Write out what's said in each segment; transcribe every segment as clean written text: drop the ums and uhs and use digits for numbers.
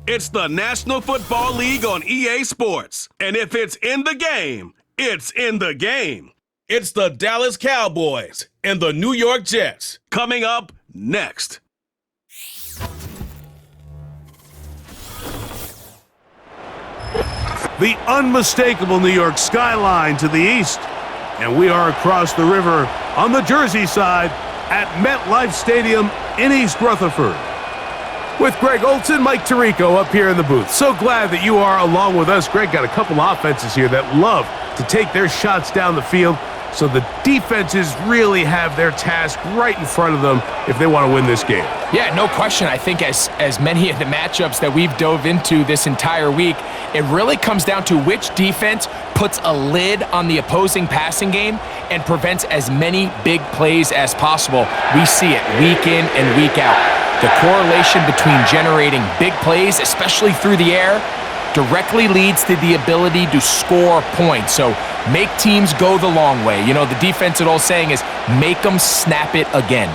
It's the National Football League on EA Sports. And if it's in the game, it's in the game. It's the Dallas Cowboys and the New York Jets. Coming up next. The unmistakable New York skyline to the east. And we are across the river on the Jersey side at MetLife Stadium in East Rutherford. With Greg Olson, Mike Tirico up here in the booth. So glad that you are along with us. Greg got a couple offenses here that love to take their shots down the field, so the defenses really have their task right in front of them if they want to win this game. Yeah, no question. I think as many of the matchups that we've dove into this entire week, it really comes down to which defense puts a lid on the opposing passing game and prevents as many big plays as possible. We see it week in and week out. The correlation between generating big plays, especially through the air, directly leads to the ability to score points. So make teams go the long way. You know, the defensive old saying is make them snap it again.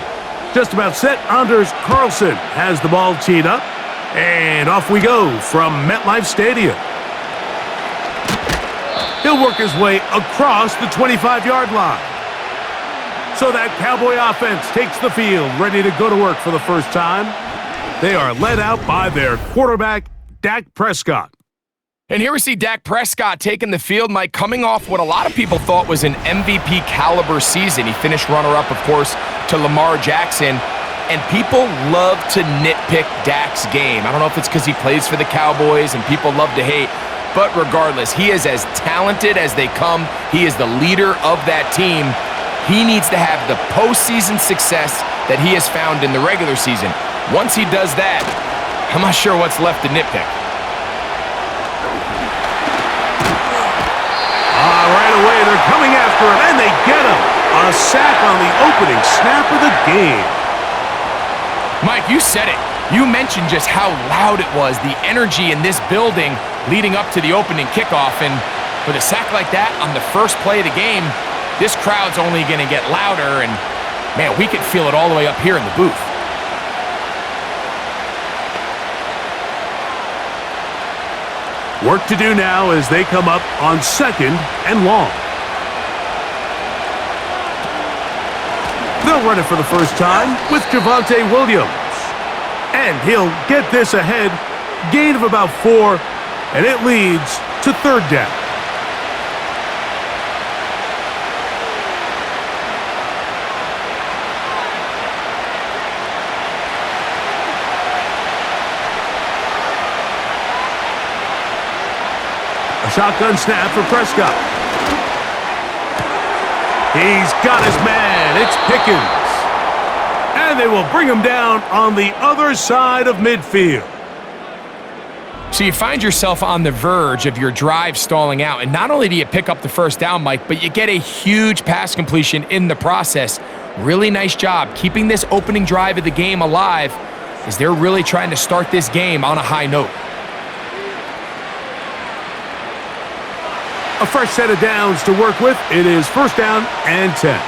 Just about set. Anders Carlson has the ball teed up. And off we go from MetLife Stadium. He'll work his way across the 25-yard line. So that Cowboy offense takes the field, ready to go to work for the first time. They are led out by their quarterback, Dak Prescott. And here we see Dak Prescott taking the field, Mike, coming off what a lot of people thought was an MVP caliber season. He finished runner-up, of course, to Lamar Jackson. And people love to nitpick Dak's game. I don't know if it's because he plays for the Cowboys and people love to hate. But regardless, he is as talented as they come. He is the leader of that team. He needs to have the postseason success that he has found in the regular season. Once he does that, I'm not sure what's left to nitpick. Right away, they're coming after him, and they get him. A sack on the opening snap of the game. Mike, you said it. You mentioned just how loud it was, the energy in this building leading up to the opening kickoff. And with a sack like that on the first play of the game, this crowd's only going to get louder. And, man, we could feel it all the way up here in the booth. Work to do now as they come up on second and long. They'll run it for the first time with Javonte Williams. And he'll get this ahead. Gain of about 4, and it leads to third down. A shotgun snap for Prescott. He's got his man. It's Pickens. And they will bring him down on the other side of midfield. So you find yourself on the verge of your drive stalling out. And not only do you pick up the first down, Mike, but you get a huge pass completion in the process. Really nice job keeping this opening drive of the game alive as they're really trying to start this game on a high note. A fresh set of downs to work with. It is first down and 10.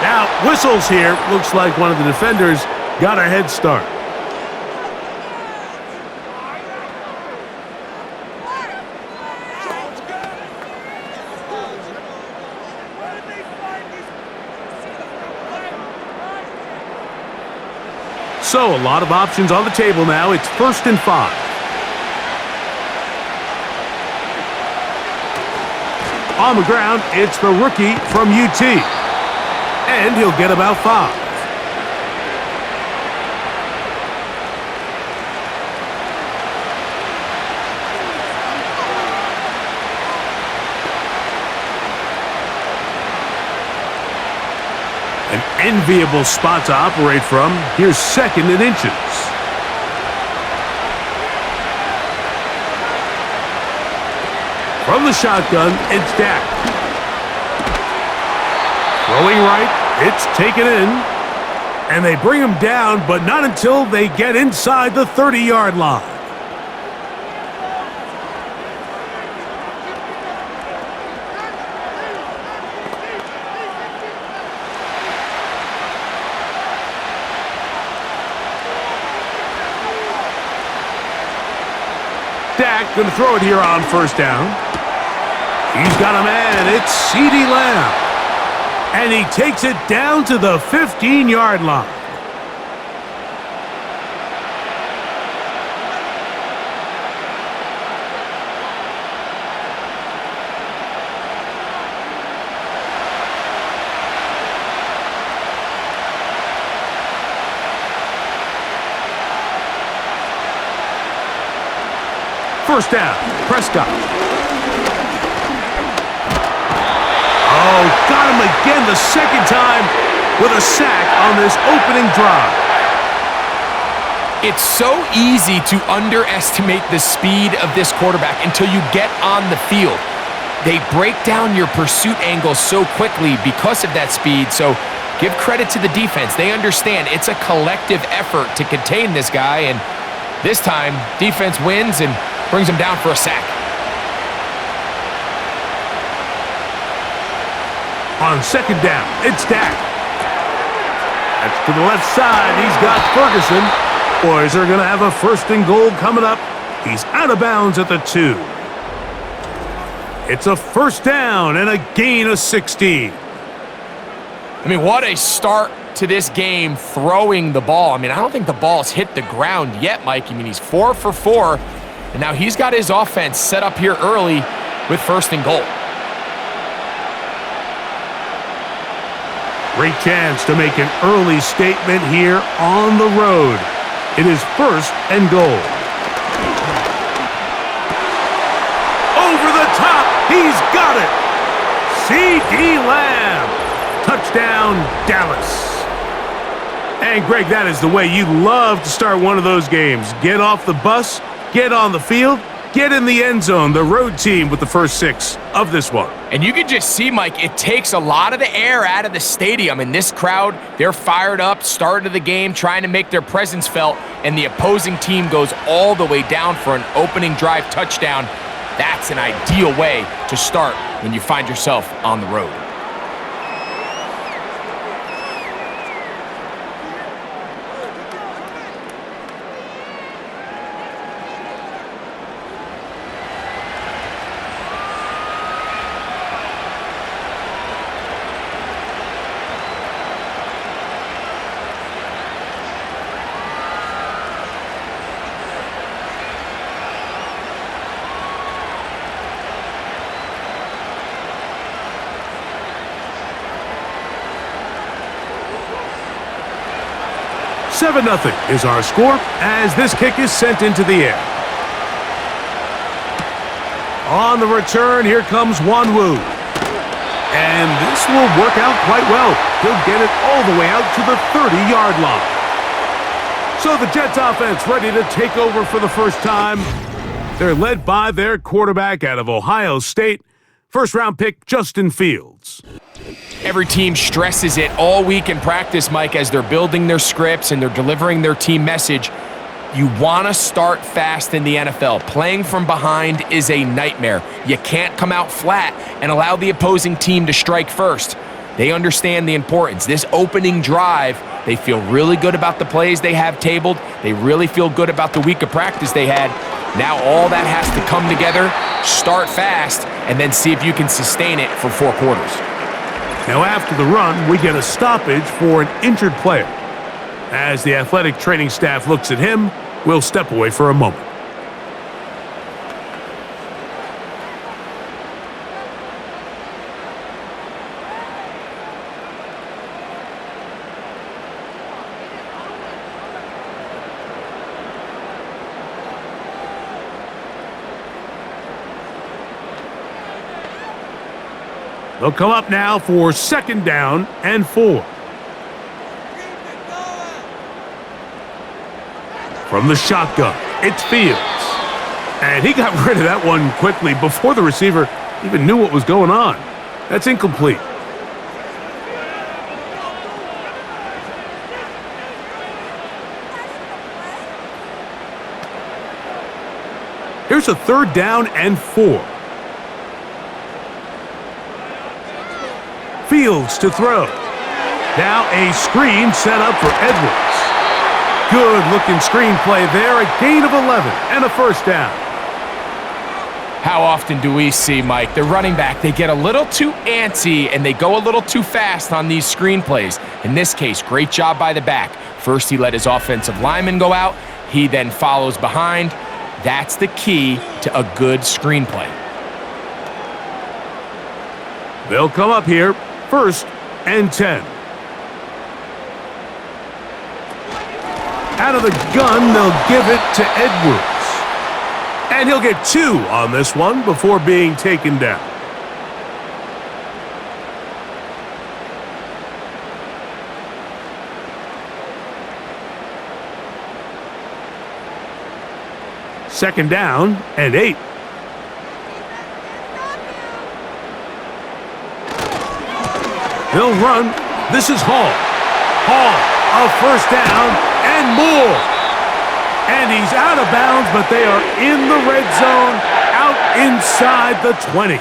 Now, whistles here. Looks like one of the defenders got a head start. So, a lot of options on the table now. It's first and 5. On the ground, it's the rookie from UT. And he'll get about 5. An enviable spot to operate from. Here's second and inches. From the shotgun, it's Dak. Throwing right, it's taken in. And they bring him down, but not until they get inside the 30-yard line. back, going to throw it here on first down. He's got a man. It's CeeDee Lamb. And he takes it down to the 15-yard line. First down, Prescott. Oh, got him again the second time with a sack on this opening drive. It's so easy to underestimate the speed of this quarterback until you get on the field. They break down your pursuit angle so quickly because of that speed, so give credit to the defense. They understand it's a collective effort to contain this guy, and this time, defense wins and brings him down for a sack. On second down, it's Dak. That's to the left side. He's got Ferguson. Boys are going to have a first and goal coming up. He's out of bounds at the 2. It's a first down and a gain of 16. I mean, what a start to this game throwing the ball. I mean, I don't think the ball's hit the ground yet, Mike. I mean, he's 4 for 4. And now he's got his offense set up here early with first and goal. Great chance to make an early statement here on the road. It is first and goal. Over the top, he's got it. CeeDee Lamb. Touchdown, Dallas. And Greg, that is the way you love to start one of those games. Get off the bus, get on the field, get in the end zone. The road team with the first 6 of this one. And you can just see, Mike, it takes a lot of the air out of the stadium. And this crowd, they're fired up, start of the game, trying to make their presence felt. And the opposing team goes all the way down for an opening drive touchdown. That's an ideal way to start when you find yourself on the road. Seven 0 is our score as this kick is sent into the air. On the return, here comes Wanwu. And this will work out quite well. He'll get it all the way out to the 30-yard line. So the Jets offense ready to take over for the first time. They're led by their quarterback out of Ohio State, first-round pick Justin Fields. Every team stresses it all week in practice, Mike, as they're building their scripts and they're delivering their team message. You want to start fast in the NFL. Playing from behind is a nightmare. You can't come out flat and allow the opposing team to strike first. They understand the importance. This opening drive, they feel really good about the plays they have tabled. They really feel good about the week of practice they had. Now all that has to come together, start fast, and then see if you can sustain it for 4 quarters. Now after the run, we get a stoppage for an injured player. As the athletic training staff looks at him, we'll step away for a moment. They'll come up now for second down and 4. From the shotgun, it's Fields. And he got rid of that one quickly before the receiver even knew what was going on. That's incomplete. Here's a third down and 4. Fields to throw. Now a screen set up for Edwards. Good looking screen play there. A gain of 11 and a first down. How often do we see, Mike, the running back, they get a little too antsy and they go a little too fast on these screen plays. In this case, great job by the back. First, he let his offensive lineman go out. He then follows behind. That's the key to a good screenplay. They'll come up here, 1st and 10. Out of the gun, they'll give it to Edwards. And he'll get 2 on this one before being taken down. Second down and 8. They'll run. This is Hall. Hall, a first down and more. And he's out of bounds, but they are in the red zone, out inside the 20.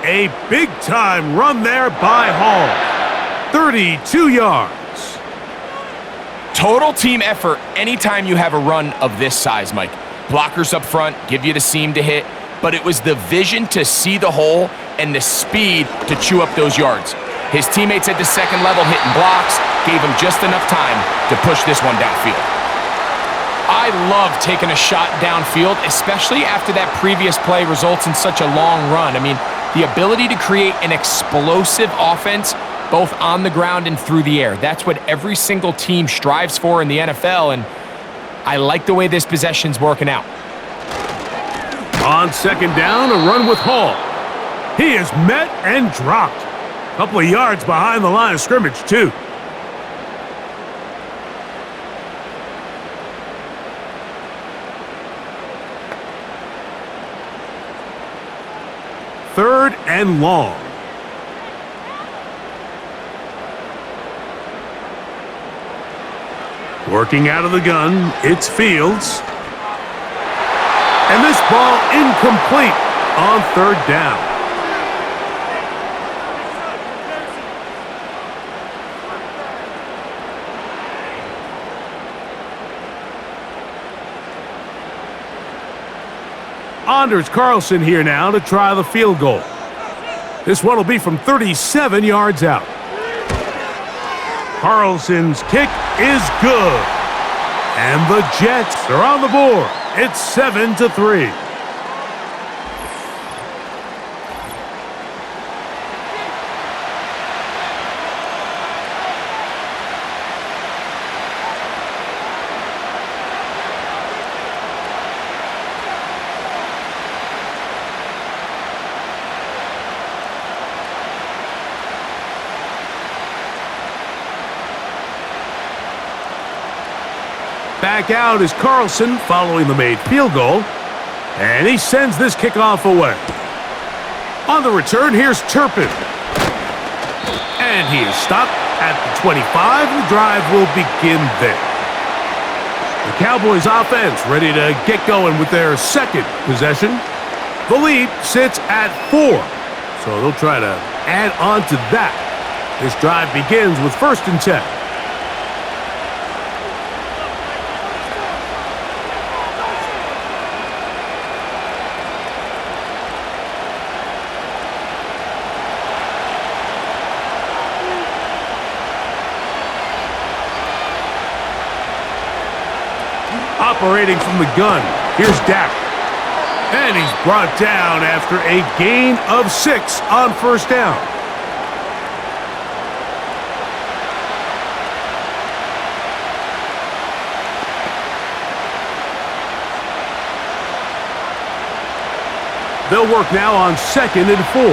A big-time run there by Hall. 32 yards. Total team effort anytime you have a run of this size, Mike. Blockers up front give you the seam to hit, but it was the vision to see the hole and the speed to chew up those yards. His teammates at the second level hitting blocks gave him just enough time to push this one downfield. I love taking a shot downfield, especially after that previous play results in such a long run. I mean, the ability to create an explosive offense both on the ground and through the air. That's what every single team strives for in the NFL, and I like the way this possession's working out. On second down, a run with Hall. He is met and dropped. A couple of yards behind the line of scrimmage, too. Third and long. Working out of the gun, it's Fields. And this ball incomplete on third down. Anders Carlson here now to try the field goal. This one will be from 37 yards out. Carlson's kick is good. And the Jets are on the board. It's 7-3. Back out is Carlson following the made field goal. And he sends this kickoff away. On the return, here's Turpin. And he is stopped at the 25. The drive will begin there. The Cowboys offense ready to get going with their second possession. The lead sits at 4. So they'll try to add on to that. This drive begins with 1st and 10. Operating from the gun, here's Dak. And he's brought down after a gain of 6 on 1st down. They'll work now on 2nd and 4.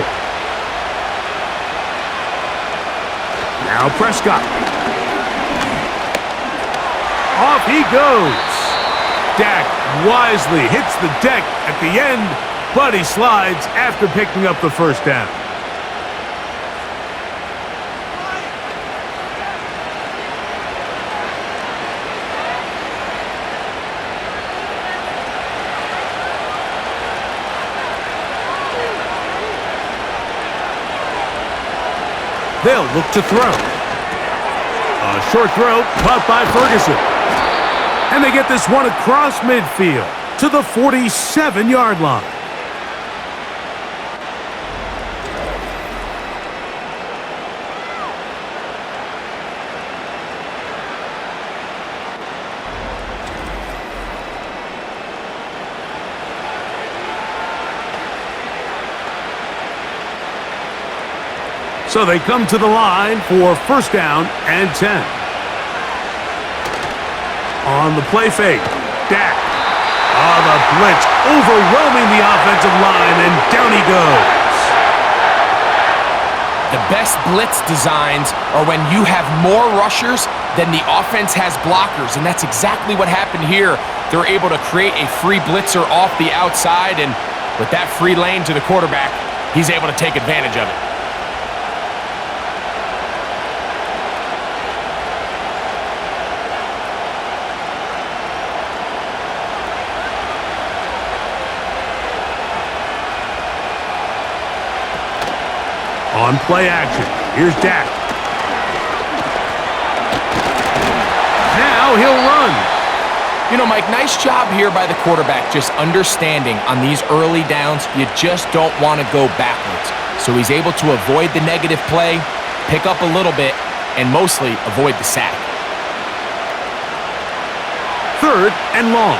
Now Prescott. Off he goes. Dak wisely hits the deck at the end, but he slides after picking up the 1st down. They'll look to throw. A short throw caught by Ferguson. And they get this one across midfield to the 47-yard line. So they come to the line for first down and 10. On the play fake, Dak. The blitz overwhelming the offensive line, and down he goes. The best blitz designs are when you have more rushers than the offense has blockers, and that's exactly what happened here. They're able to create a free blitzer off the outside, and with that free lane to the quarterback, he's able to take advantage of it. On play action, here's Dak. Now he'll run. You know, Mike, nice job here by the quarterback, just understanding on these early downs, you just don't want to go backwards. So he's able to avoid the negative play, pick up a little bit, and mostly avoid the sack. Third and long.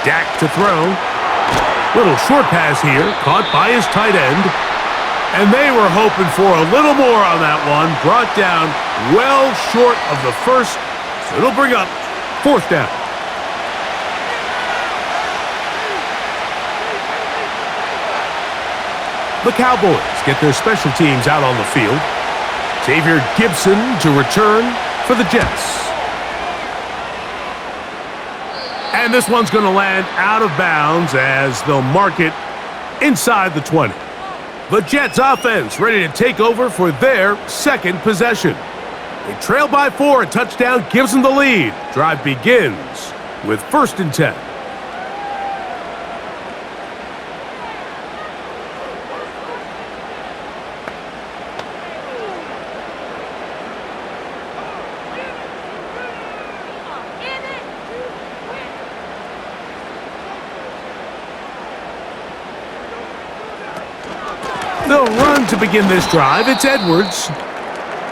Dak to throw. Little short pass here, caught by his tight end. And they were hoping for a little more on that one. Brought down well short of the first. So it'll bring up fourth down. The Cowboys get their special teams out on the field. Xavier Gibson to return for the Jets. And this one's going to land out of bounds as they'll mark it inside the 20. The Jets offense ready to take over for their second possession. They trail by 4. A touchdown gives them the lead. Drive begins with first and 10. They'll run to begin this drive. It's Edwards.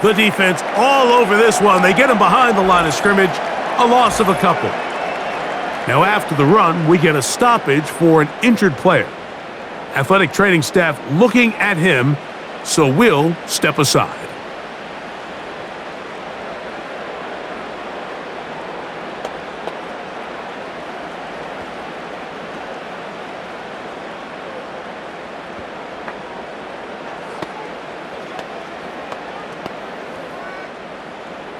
The defense all over this one. They get him behind the line of scrimmage. A loss of a couple. Now after the run, we get a stoppage for an injured player. Athletic training staff looking at him, so we'll step aside.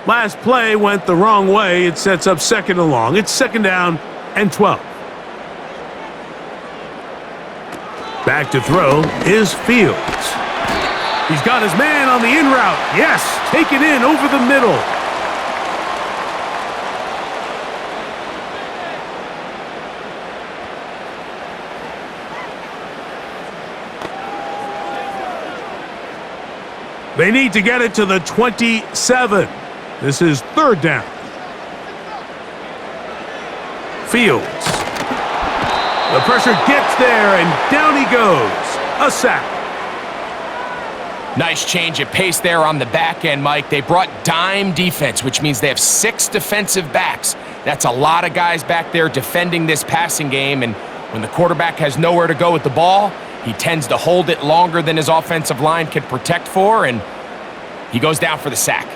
Last play went the wrong way. It sets up second and long. It's second down and 12. Back to throw is Fields. He's got his man on the in route. Yes, take it in over the middle. They need to get it to the 27. This is third down. Fields. The pressure gets there, and down he goes. A sack. Nice change of pace there on the back end, Mike. They brought dime defense, which means they have 6 defensive backs. That's a lot of guys back there defending this passing game, and when the quarterback has nowhere to go with the ball, he tends to hold it longer than his offensive line can protect for, and he goes down for the sack.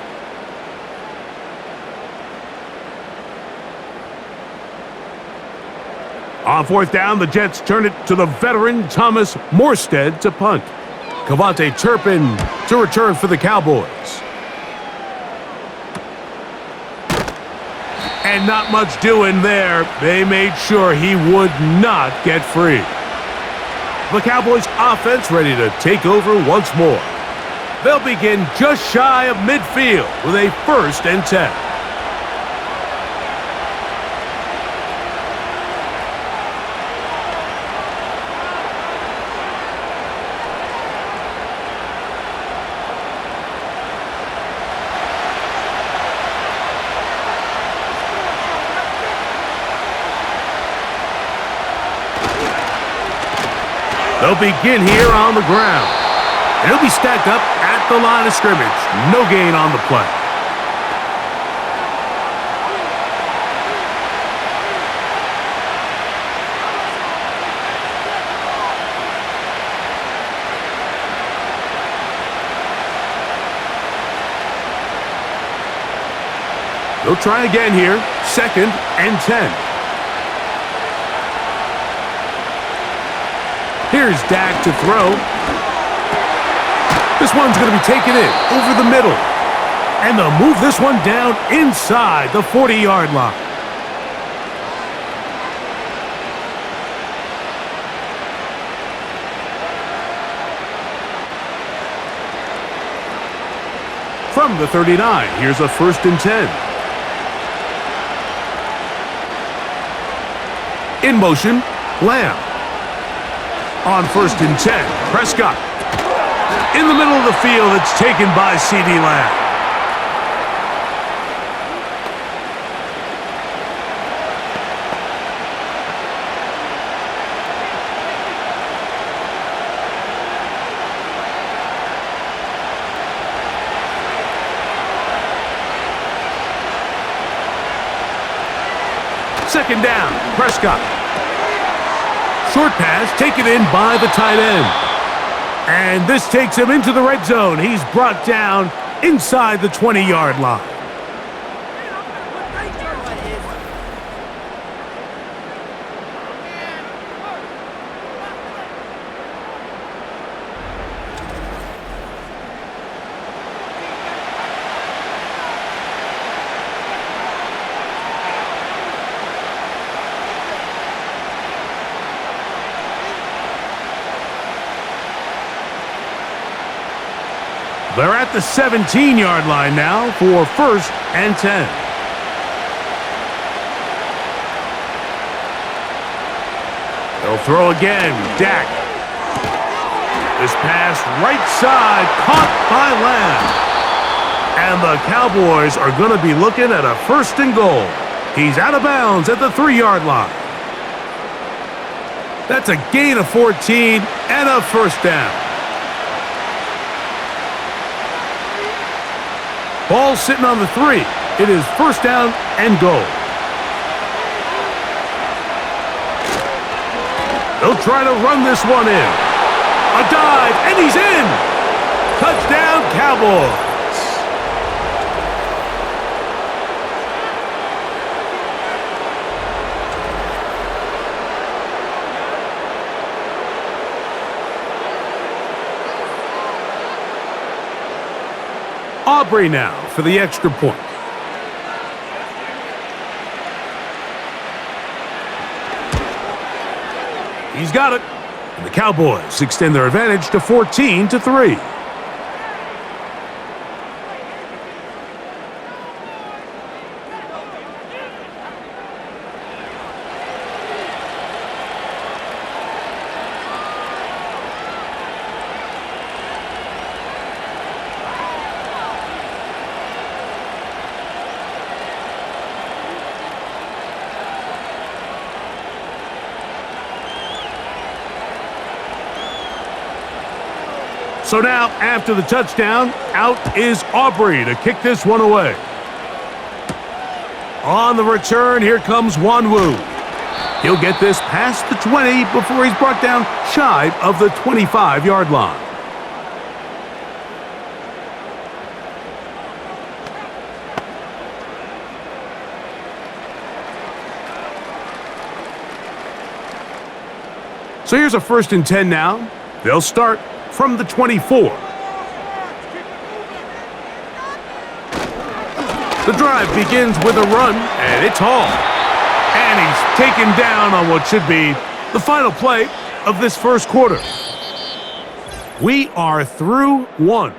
On fourth down, the Jets turn it to the veteran Thomas Morstead to punt. Cavante Turpin to return for the Cowboys. And not much doing there. They made sure he would not get free. The Cowboys offense ready to take over once more. They'll begin just shy of midfield with a first and 10. They'll begin here on the ground. And he'll be stacked up at the line of scrimmage. No gain on the play. He'll try again here. 2nd and 10. Here's Dak to throw. This one's going to be taken in over the middle. And they'll move this one down inside the 40-yard line. From the 39, here's a 1st and 10. In motion, Lamb. On 1st and 10, Prescott. In the middle of the field, it's taken by C.D. Lamb. Second down, Prescott. Short pass taken in by the tight end. And this takes him into the red zone. He's brought down inside the 20-yard line. They're at the 17-yard line now for 1st and 10. They'll throw again. Dak. This pass right side caught by Lamb. And the Cowboys are going to be looking at a 1st and goal. He's out of bounds at the 3-yard line. That's a gain of 14 and a 1st down. Ball sitting on the 3. It is 1st down and goal. They'll try to run this one in. A dive, and he's in! Touchdown, Cowboys! Aubrey now for the extra point. He's got it. And the Cowboys extend their advantage to 14-3. So now, after the touchdown, out is Aubrey to kick this one away. On the return, here comes Wanwu. He'll get this past the 20 before he's brought down shy of the 25-yard line. So here's a 1st and 10 now. They'll start from the 24. The drive begins with a run, and it's Hall. And he's taken down on what should be the final play of this 1st quarter. We are through 1.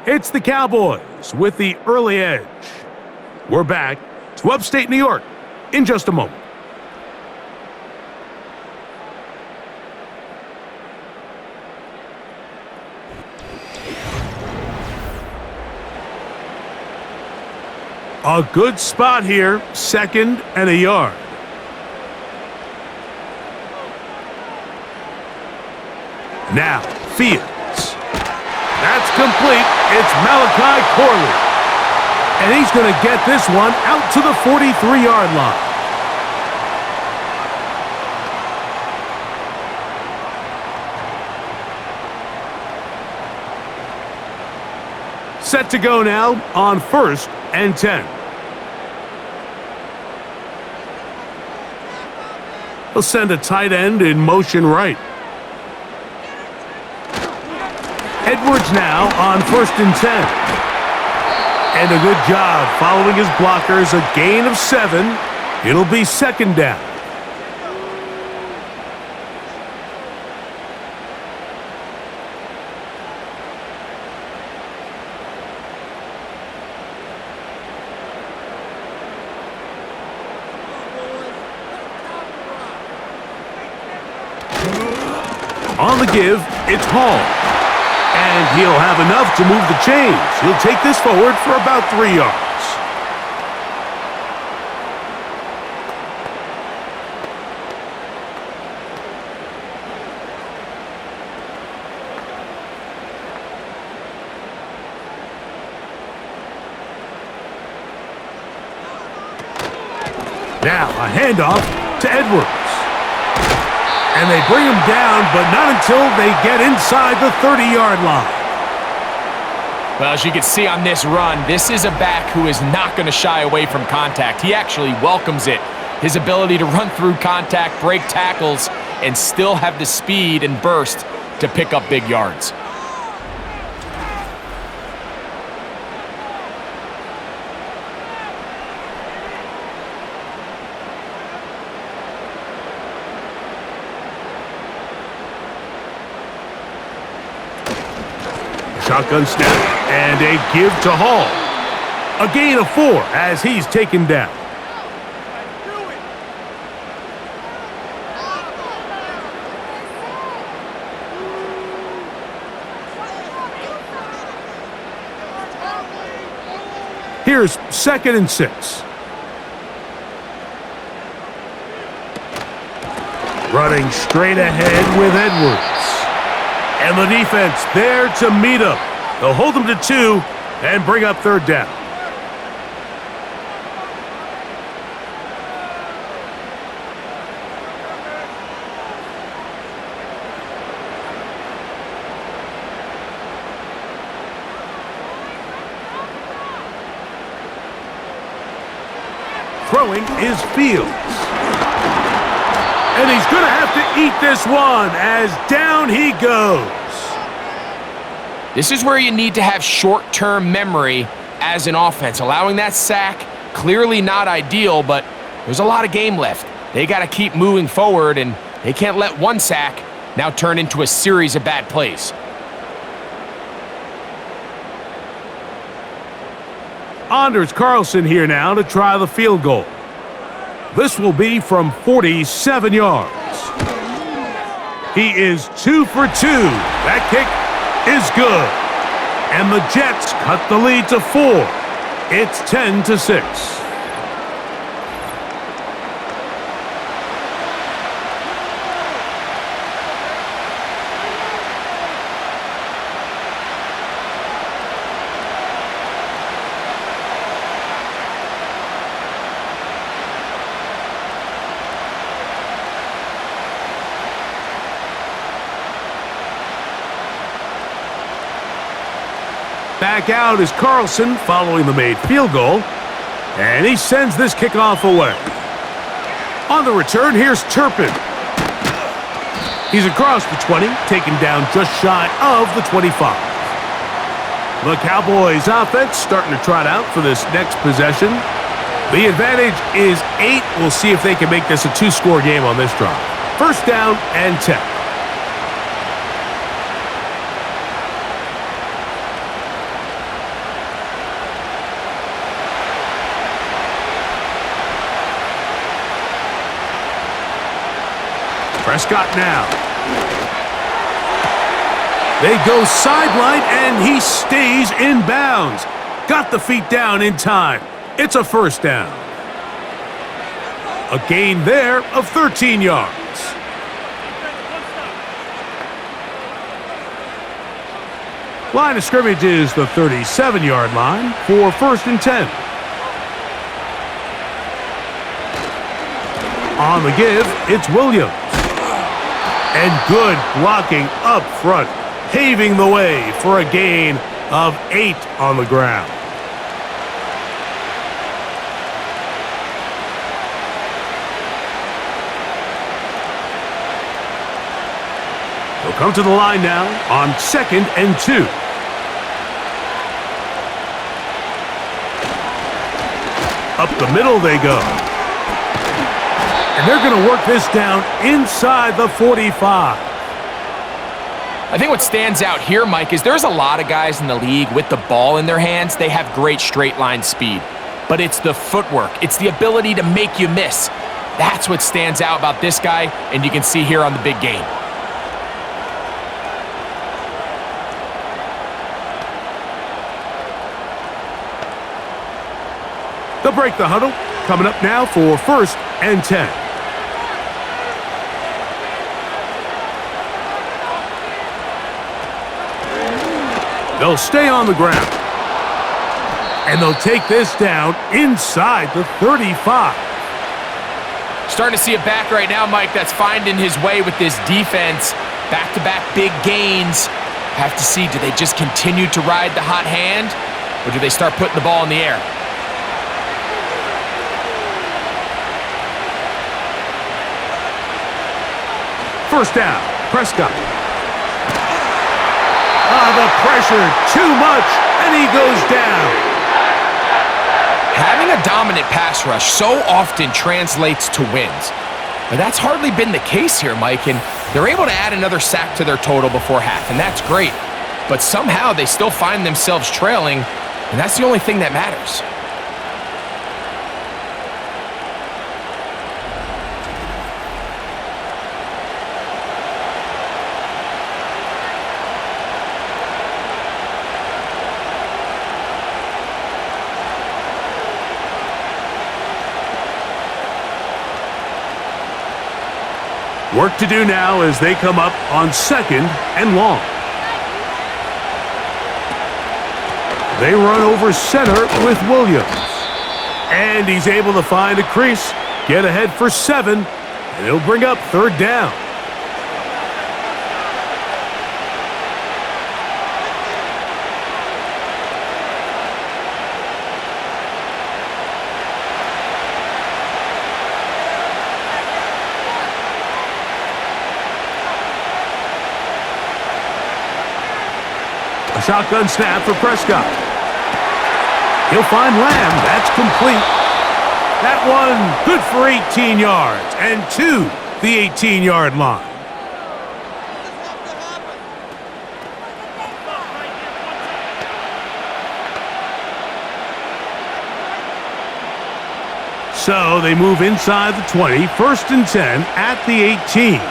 It's the Cowboys with the early edge. We're back to upstate New York in just a moment. A good spot here, 2nd and a yard. Now, Fields. That's complete. It's Malachi Corley. And he's going to get this one out to the 43-yard line. Set to go now on 1st and 10. He'll send a tight end in motion right. Edwards now on 1st and 10. And a good job following his blockers, a gain of 7. It'll be 2nd down. On the give, it's Hall. And he'll have enough to move the chains. He'll take this forward for about 3 yards. Now a handoff to Edwards. And they bring him down, but not until they get inside the 30-yard line. Well, as you can see on this run, this is a back who is not going to shy away from contact. He actually welcomes it. His ability to run through contact, break tackles, and still have the speed and burst to pick up big yards. Shotgun snap and a give to Hall. A gain of 4 as he's taken down. Here's 2nd and 6. Running straight ahead with Edwards. And the defense there to meet him. They'll hold him to 2 and bring up 3rd down. Throwing is Fields. And he's going to have to eat this one as down he goes. This is where you need to have short-term memory as an offense. Allowing that sack, clearly not ideal, but there's a lot of game left. They got to keep moving forward, and they can't let one sack now turn into a series of bad plays. Anders Carlson here now to try the field goal. This will be from 47 yards. He is 2 for 2. That kick is good. And the Jets cut the lead to 4. It's 10-6. Back out is Carlson following the made field goal. And he sends this kickoff away. On the return, here's Turpin. He's across the 20, taken down just shy of the 25. The Cowboys offense starting to trot out for this next possession. The advantage is 8. We'll see if they can make this a 2-score game on this drive. 1st down and 10. Prescott now. They go sideline, and he stays in bounds. Got the feet down in time. It's a 1st down. A gain there of 13 yards. Line of scrimmage is the 37-yard line for 1st and 10. On the give, it's Williams. And good blocking up front, paving the way for a gain of 8 on the ground. come to the line now on 2nd and 2. Up the middle they go. And they're going to work this down inside the 45. I think what stands out here, Mike, is there's a lot of guys in the league with the ball in their hands. They have great straight line speed. But it's the footwork. It's the ability to make you miss. That's what stands out about this guy, and you can see here on the big game. They'll break the huddle. Coming up now for 1st and 10. They'll stay on the ground. And they'll take this down inside the 35. Starting to see a back right now, Mike, that's finding his way with this defense. Back-to-back big gains. Have to see, do they just continue to ride the hot hand, or do they start putting the ball in the air? First down, Prescott. The pressure, too much, and he goes down. Having a dominant pass rush so often translates to wins. But that's hardly been the case here, Mike, and they're able to add another sack to their total before half, and that's great. But somehow they still find themselves trailing, and that's the only thing that matters. Work to do now as they come up on 2nd and long. They run over center with Williams. And he's able to find a crease, get ahead for 7, and it'll bring up 3rd down. A shotgun snap for Prescott. He'll find Lamb. That's complete. That one good for 18 yards and to the 18-yard line. So they move inside the 20, 1st and 10 at the 18.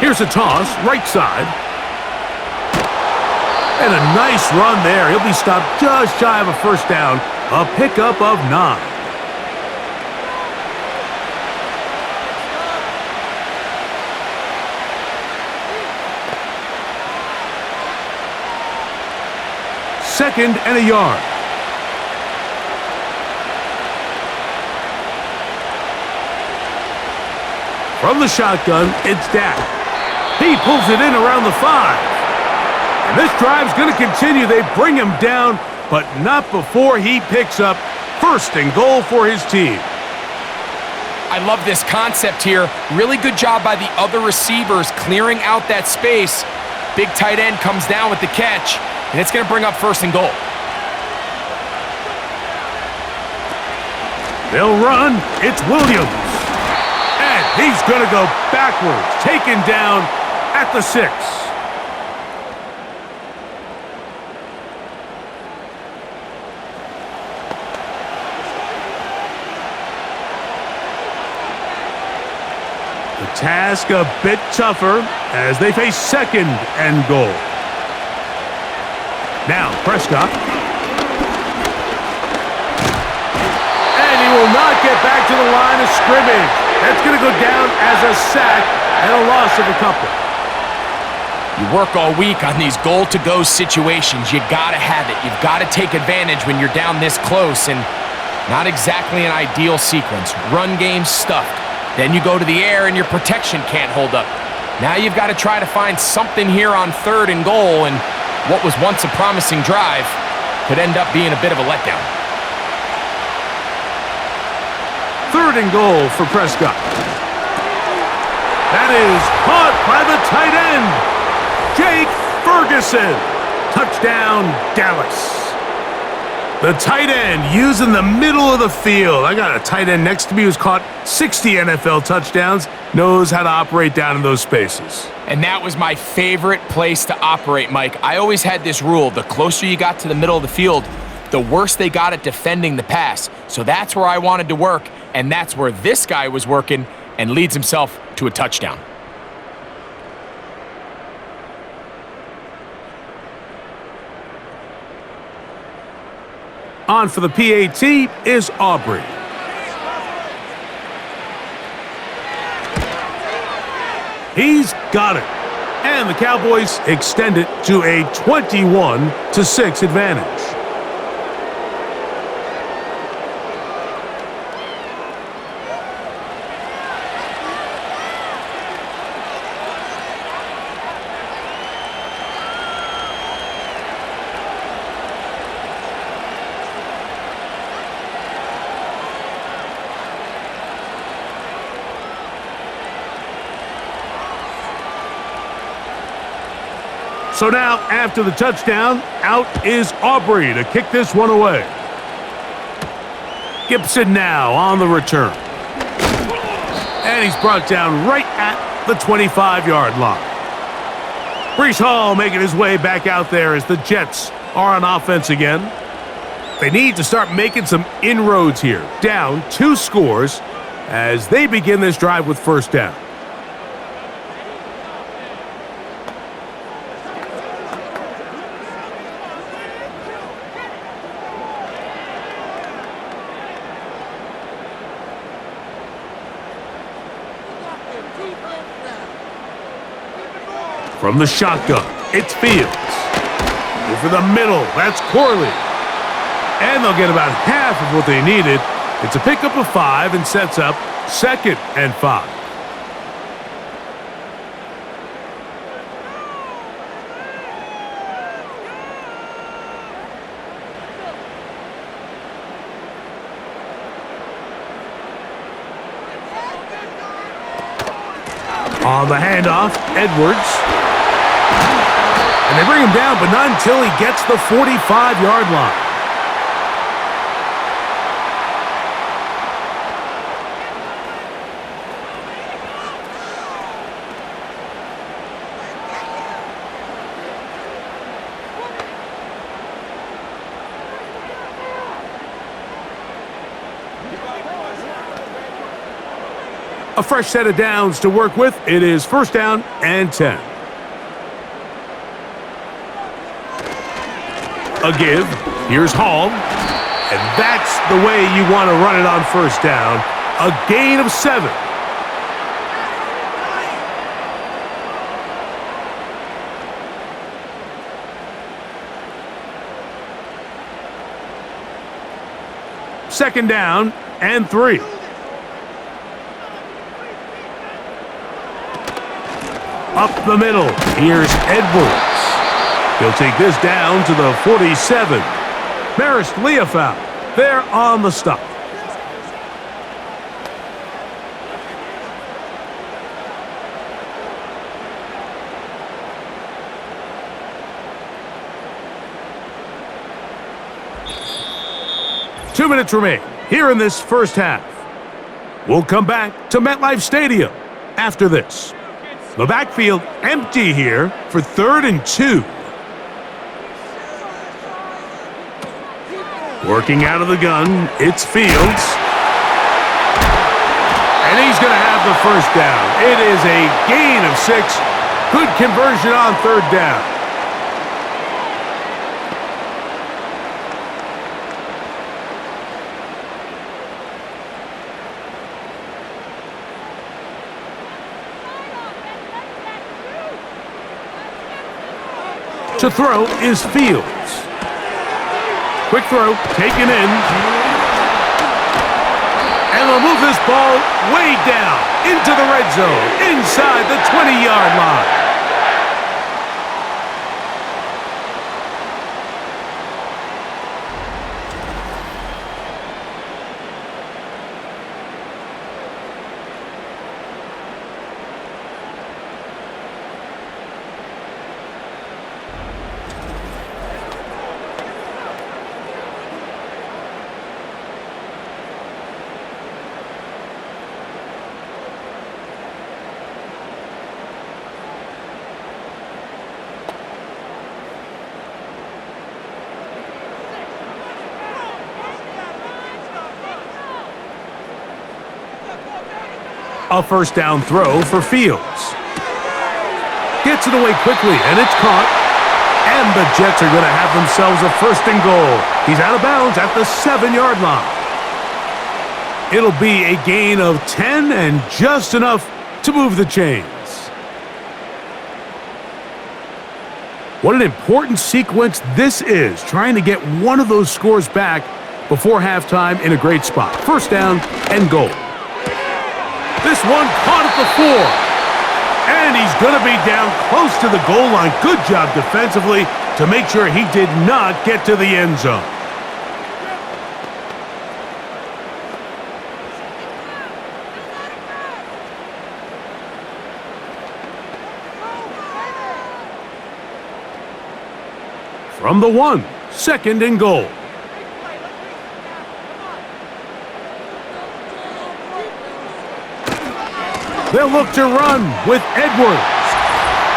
Here's a toss, right side. And a nice run there. He'll be stopped just shy of a 1st down. A pickup of 9. Second and a yard. From the shotgun, it's Dak. He pulls it in around the 5. And this drive's going to continue. They bring him down, but not before he picks up 1st and goal for his team. I love this concept here. Really good job by the other receivers clearing out that space. Big tight end comes down with the catch, and it's going to bring up 1st and goal. They'll run. It's Williams. And he's going to go backwards, taken down at the 6. Task a bit tougher as they face 2nd and goal. Now Prescott. And he will not get back to the line of scrimmage. That's going to go down as a sack and a loss of a couple. You work all week on these goal-to-go situations. You got to have it. You've got to take advantage when you're down this close, and not exactly an ideal sequence. Run game stuffed. Then you go to the air and your protection can't hold up. Now you've got to try to find something here on 3rd and goal, and what was once a promising drive could end up being a bit of a letdown. 3rd and goal for Prescott. That is caught by the tight end, Jake Ferguson. Touchdown, Dallas. The tight end using the middle of the field. I got a tight end next to me who's caught 60 NFL touchdowns, knows how to operate down in those spaces. And that was my favorite place to operate, Mike. I always had this rule: the closer you got to the middle of the field, the worse they got at defending the pass. So that's where I wanted to work, and that's where this guy was working and leads himself to a touchdown. On for the PAT is Aubrey. He's got it. And the Cowboys extend it to a 21-6 advantage. So now, after the touchdown, out is Aubrey to kick this one away. Gibson now on the return. And he's brought down right at the 25-yard line. Breece Hall making his way back out there as the Jets are on offense again. They need to start making some inroads here. Down 2 scores as they begin this drive with first down. From the shotgun, it's Fields. Over the middle, that's Corley. And they'll get about half of what they needed. It's a pickup of 5 and sets up 2nd and 5. On the handoff, Edwards. And they bring him down, but not until he gets the 45-yard line. A fresh set of downs to work with. It is first down and 10. A give. Here's Hall. And that's the way you want to run it on first down. A gain of 7. Second down and 3. Up the middle. Here's Edwards. He'll take this down to the 47. Maris Leofau there on the stop. Two minutes remain here in this first half. We'll come back to MetLife Stadium after this. The backfield empty here for 3rd and 2. Working out of the gun, it's Fields. And he's going to have the first down. It is a gain of 6. Good conversion on 3rd down. To throw is Fields. Quick throw, taken in. And they'll move this ball way down into the red zone, inside the 20-yard line. A first down throw for Fields. Gets it away quickly, and it's caught. And the Jets are going to have themselves a first and goal. He's out of bounds at the 7-yard line. It'll be a gain of 10 and just enough to move the chains. What an important sequence this is, trying to get one of those scores back before halftime in a great spot. First down and goal. This one caught at the 4. And he's going to be down close to the goal line. Good job defensively to make sure he did not get to the end zone. From the 1, second and goal. They'll look to run with Edwards.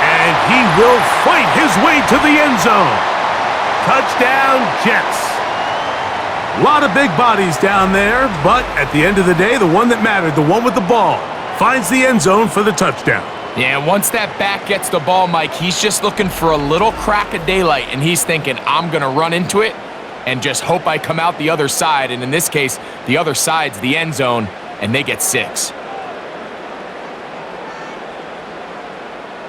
And he will fight his way to the end zone. Touchdown, Jets. A lot of big bodies down there, but at the end of the day, the one that mattered, the one with the ball, finds the end zone for the touchdown. Yeah, and once that back gets the ball, Mike, he's just looking for a little crack of daylight, and he's thinking, I'm going to run into it and just hope I come out the other side. And in this case, the other side's the end zone, and they get 6.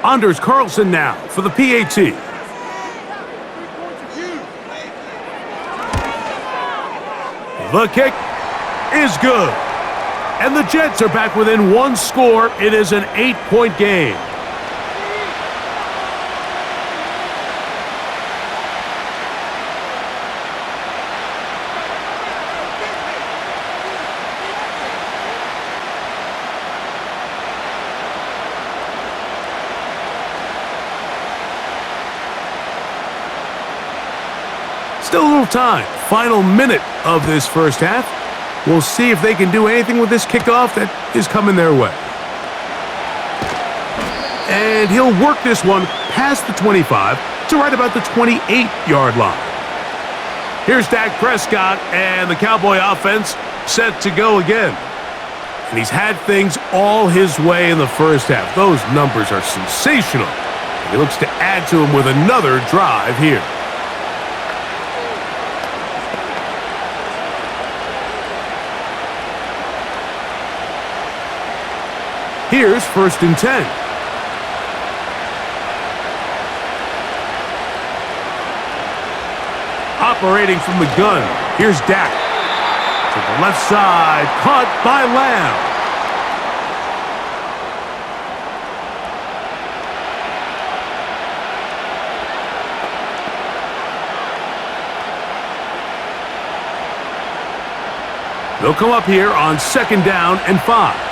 Anders Carlson now for the PAT. The kick is good. And the Jets are back within 1 score. It is an 8-point game. Still a little time. Final minute of this first half. We'll see if they can do anything with this kickoff that is coming their way. And he'll work this one past the 25 to right about the 28-yard line. Here's Dak Prescott and the Cowboy offense set to go again. And he's had things all his way in the first half. Those numbers are sensational. And he looks to add to them with another drive here. Here's first and 10. Operating from the gun, here's Dak. To the left side, caught by Lamb. They'll come up here on second down and 5.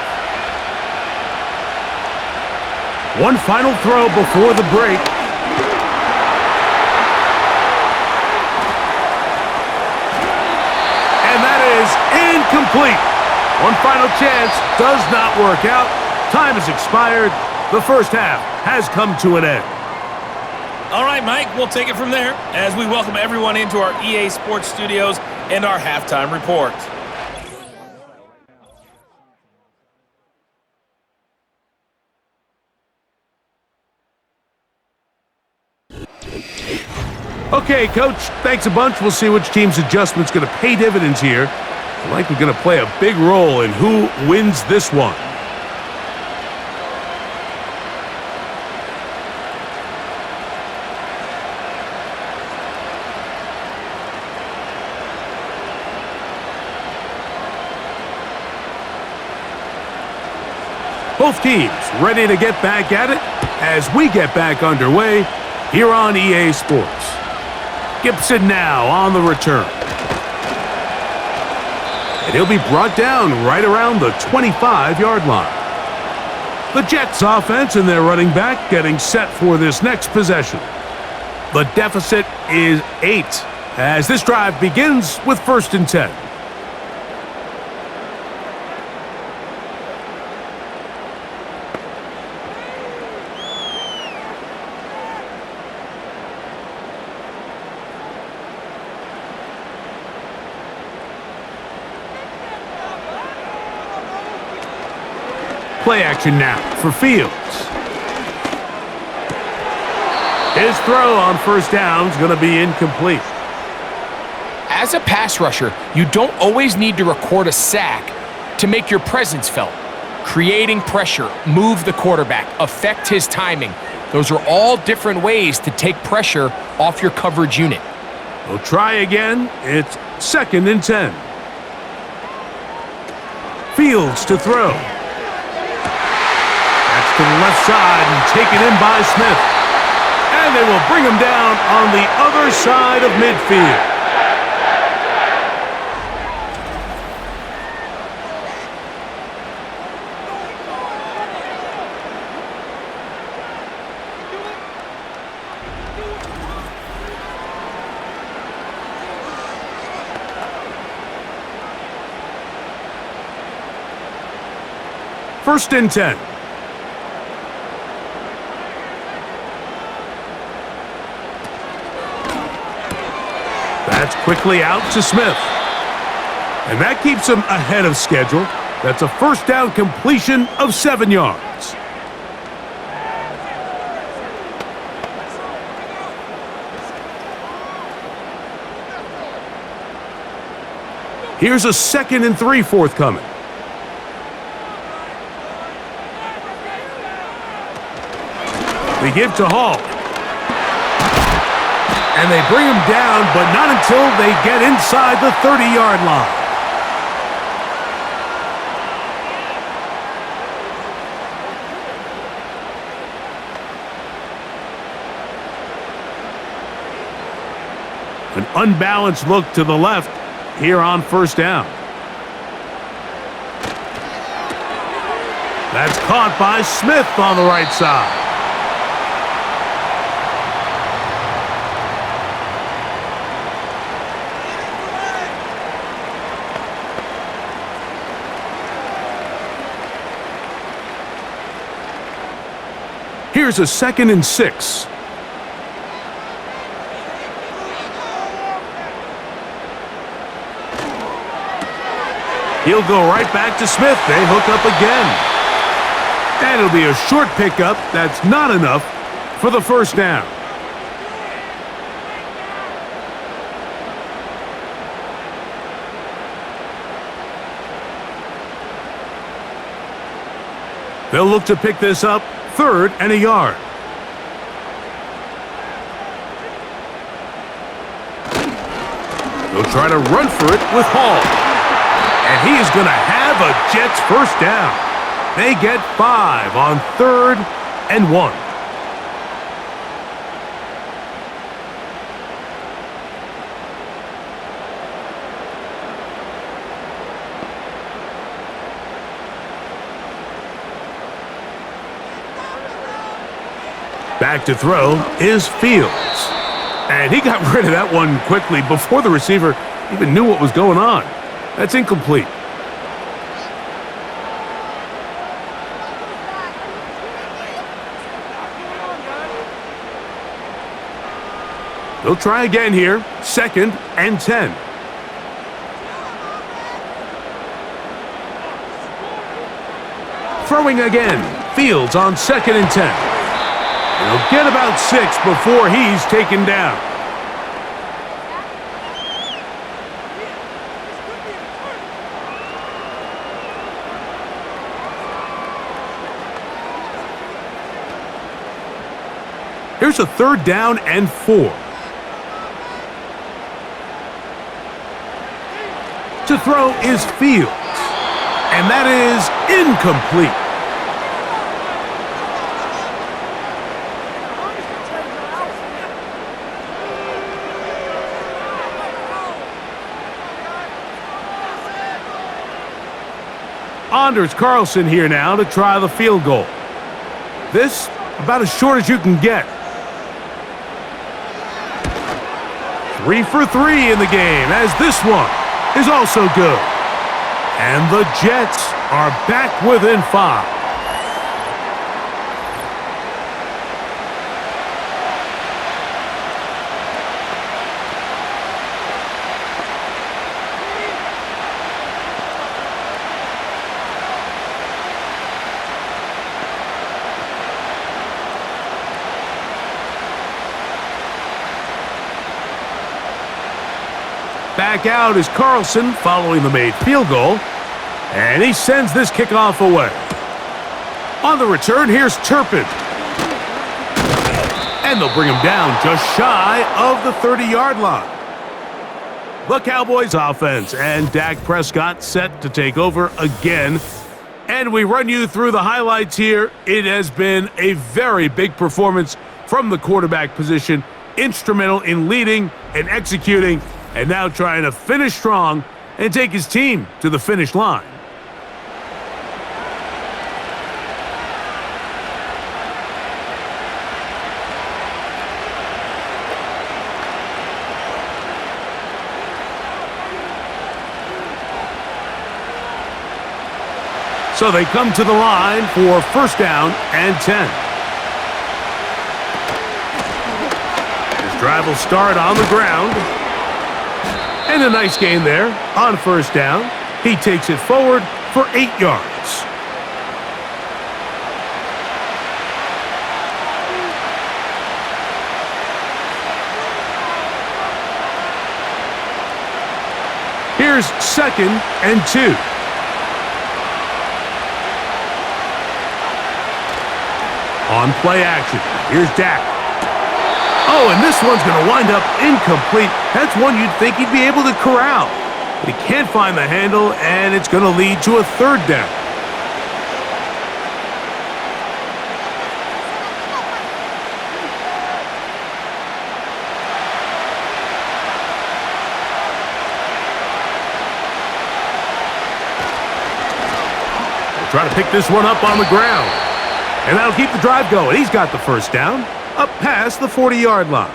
One final throw before the break. And that is incomplete. One final chance does not work out. Time has expired. The first half has come to an end. All right, Mike, we'll take it from there as we welcome everyone into our EA Sports Studios and our halftime report. Okay, Coach, thanks a bunch. We'll see which team's adjustment's going to pay dividends here. I like we're going to play a big role in who wins this one. Both teams ready to get back at it as we get back underway here on EA Sports. Gibson now on the return. And he'll be brought down right around the 25-yard line. The Jets offense and their running back getting set for this next possession. The deficit is 8 as this drive begins with first and 10. Play action now for Fields. His throw on first down is going to be incomplete. As a pass rusher, you don't always need to record a sack to make your presence felt. Creating pressure, move the quarterback, affect his timing. Those are all different ways to take pressure off your coverage unit. We'll try again. It's 2nd and 10. Fields to throw. That's to the left side and taken in by Smith. And they will bring him down on the other side of midfield. First and 10. That's quickly out to Smith. And that keeps him ahead of schedule. That's a first down completion of 7 yards. Here's a 2nd and 3 forthcoming. They give to Hall. And they bring him down, but not until they get inside the 30-yard line. An unbalanced look to the left here on first down. That's caught by Smith on the right side. Here's a 2nd and 6. He'll go right back to Smith. They hook up again. And it'll be a short pickup. That's not enough for the first down. They'll look to pick this up. 3rd and a yard. They'll try to run for it with Hall. And he is going to have a Jets first down. They get 5 on 3rd and 1. Back to throw is Fields. And he got rid of that one quickly before the receiver even knew what was going on. That's incomplete. They'll try again here. 2nd and 10. Throwing again. Fields on 2nd and 10. He'll get about 6 before he's taken down. Here's a 3rd down and 4. To throw is Fields. And that is incomplete. Anders Carlson here now to try the field goal. This about as short as you can get. 3 for 3 in the game, as this one is also good. And the Jets are back within 5. back out is Carlson following the made field goal. And he sends this kickoff away. On the return, here's Turpin. And they'll bring him down just shy of the 30-yard line. The Cowboys offense and Dak Prescott set to take over again. And we run you through the highlights here. It has been a very big performance from the quarterback position, instrumental in leading and executing, and now trying to finish strong and take his team to the finish line. So they come to the line for first down and 10. This drive will start on the ground. And a nice gain there on first down. He takes it forward for 8 yards. Here's second and 2. On play action, here's Dak. Oh, and this one's going to wind up incomplete. That's one you'd think he'd be able to corral. But he can't find the handle, and it's going to lead to a third down. They'll try to pick this one up on the ground. And that'll keep the drive going. He's got the first down, up past the 40-yard line.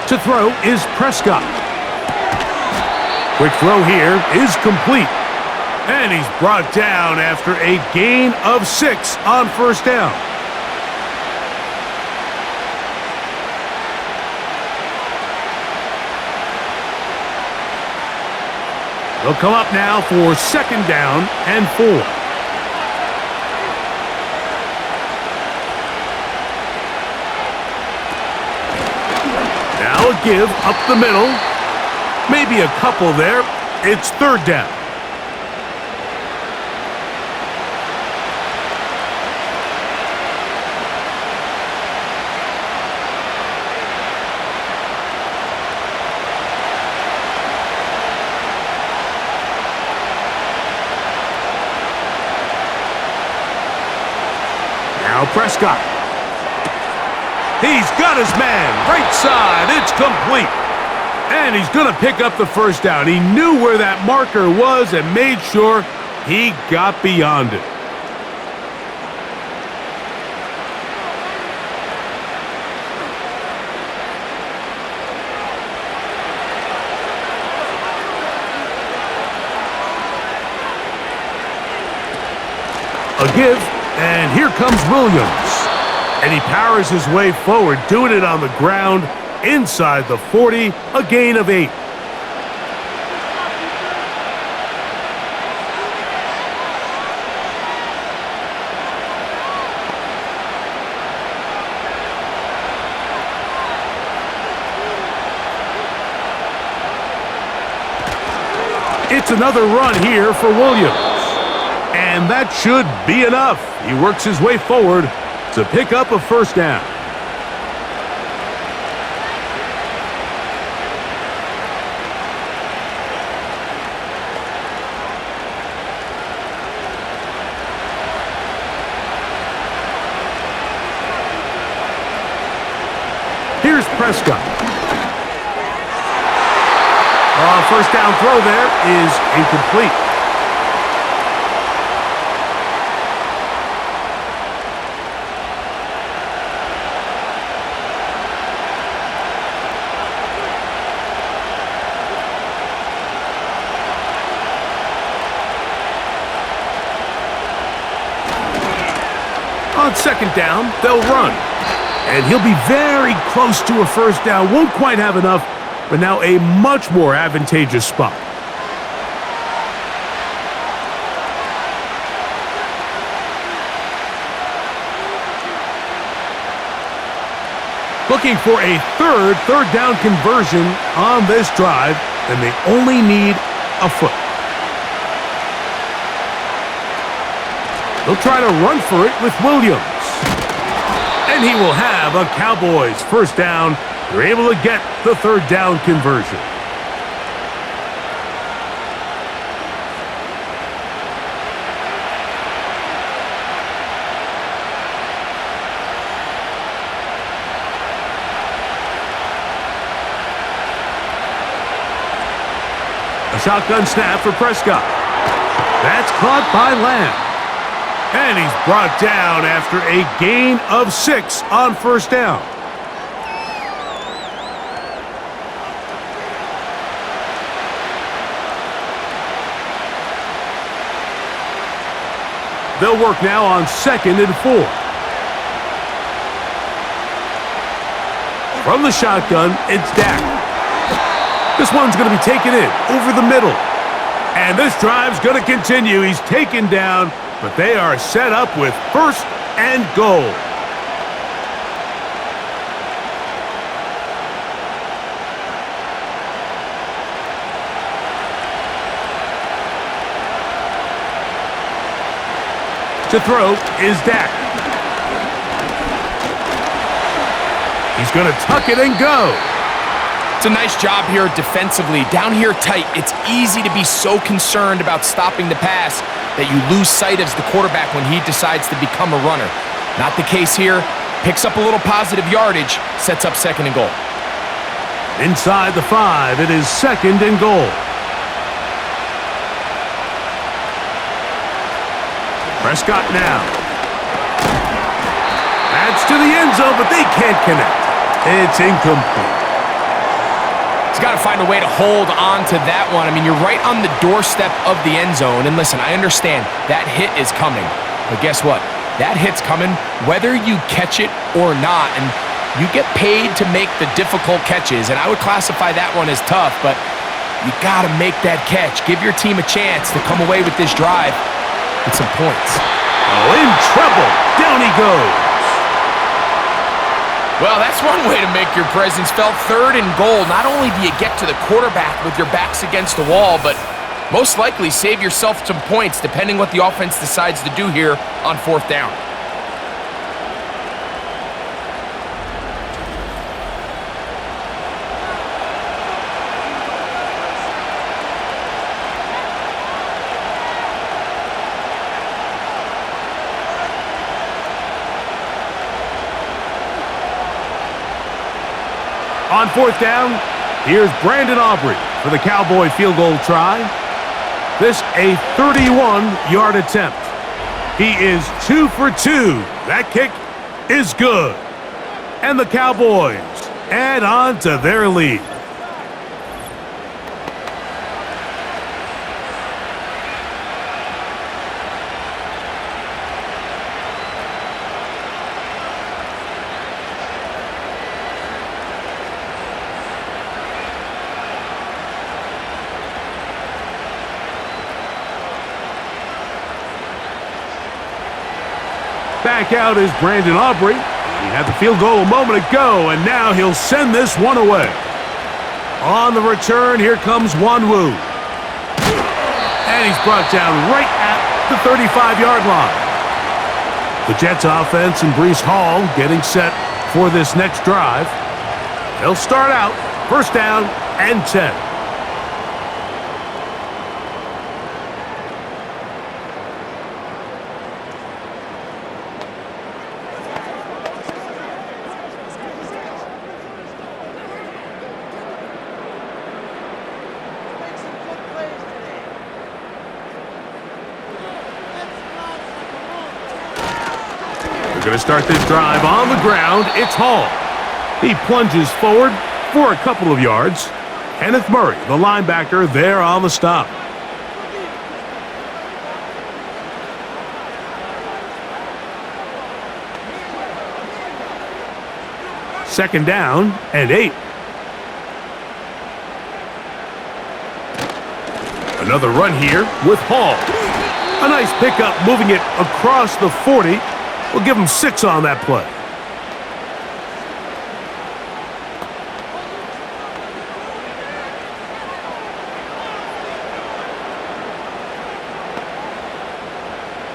To throw is Prescott. Quick throw here is complete. And he's brought down after a gain of 6 on first down. They'll come up now for second down and 4. Now a give up the middle. Maybe a couple there. It's third down. Now Prescott. He's got his man. Right side. It's complete. And he's going to pick up the first down. He knew where that marker was and made sure he got beyond it. A give. And here comes Williams. And he powers his way forward, doing it on the ground, inside the 40, a gain of 8. It's another run here for Williams. And that should be enough. He works his way forward to pick up a first down. Here's Prescott. First down throw there is incomplete. On second down, they'll run. And he'll be very close to a first down. Won't quite have enough but now a much more advantageous spot. Looking for a third down conversion on this drive, and they only need a foot. They'll try to run for it with Williams. And he will have a Cowboys first down. They're able to get the third down conversion. A shotgun snap for Prescott. That's caught by Lamb. And he's brought down after a gain of 6 on first down. They'll work now on 2nd and 4. From the shotgun, it's Dak. This one's going to be taken in over the middle. And this drive's going to continue. He's taken down, but they are set up with 1st and goal. To throw is Dak. He's going to tuck it and go. It's a nice job here defensively. Down here tight, it's easy to be so concerned about stopping the pass that you lose sight of the quarterback when he decides to become a runner. Not the case here. Picks up a little positive yardage, sets up 2nd and goal. Inside the 5, it is 2nd and goal. Prescott now. That's to the end zone, but they can't connect. It's incomplete. He's got to find a way to hold on to that one. I mean, you're right on the doorstep of the end zone. And listen, I understand that hit is coming. But guess what? That hit's coming whether you catch it or not. And you get paid to make the difficult catches. And I would classify that one as tough, but you got to make that catch. Give your team a chance to come away with this drive with some points. Oh, in trouble. Down he goes. Well, that's one way to make your presence felt. 3rd and goal. Not only do you get to the quarterback with your backs against the wall, but most likely save yourself some points depending what the offense decides to do here on 4th down. On 4th down, here's Brandon Aubrey for the Cowboy field goal try. This a 31-yard attempt. He is 2 for 2. That kick is good. And the Cowboys add on to their lead. Back out is Brandon Aubrey. He had the field goal a moment ago, and now he'll send this one away. On the return, here comes Wanwu. And he's brought down right at the 35-yard line. The Jets offense and Breece Hall getting set for this next drive. They'll start out 1st down and 10. Going to start this drive on the ground. It's Hall. He plunges forward for a couple of yards. Kenneth Murray, the linebacker, there on the stop. Second down and 8. Another run here with Hall. A nice pickup moving it across the 40. We'll give him 6 on that play.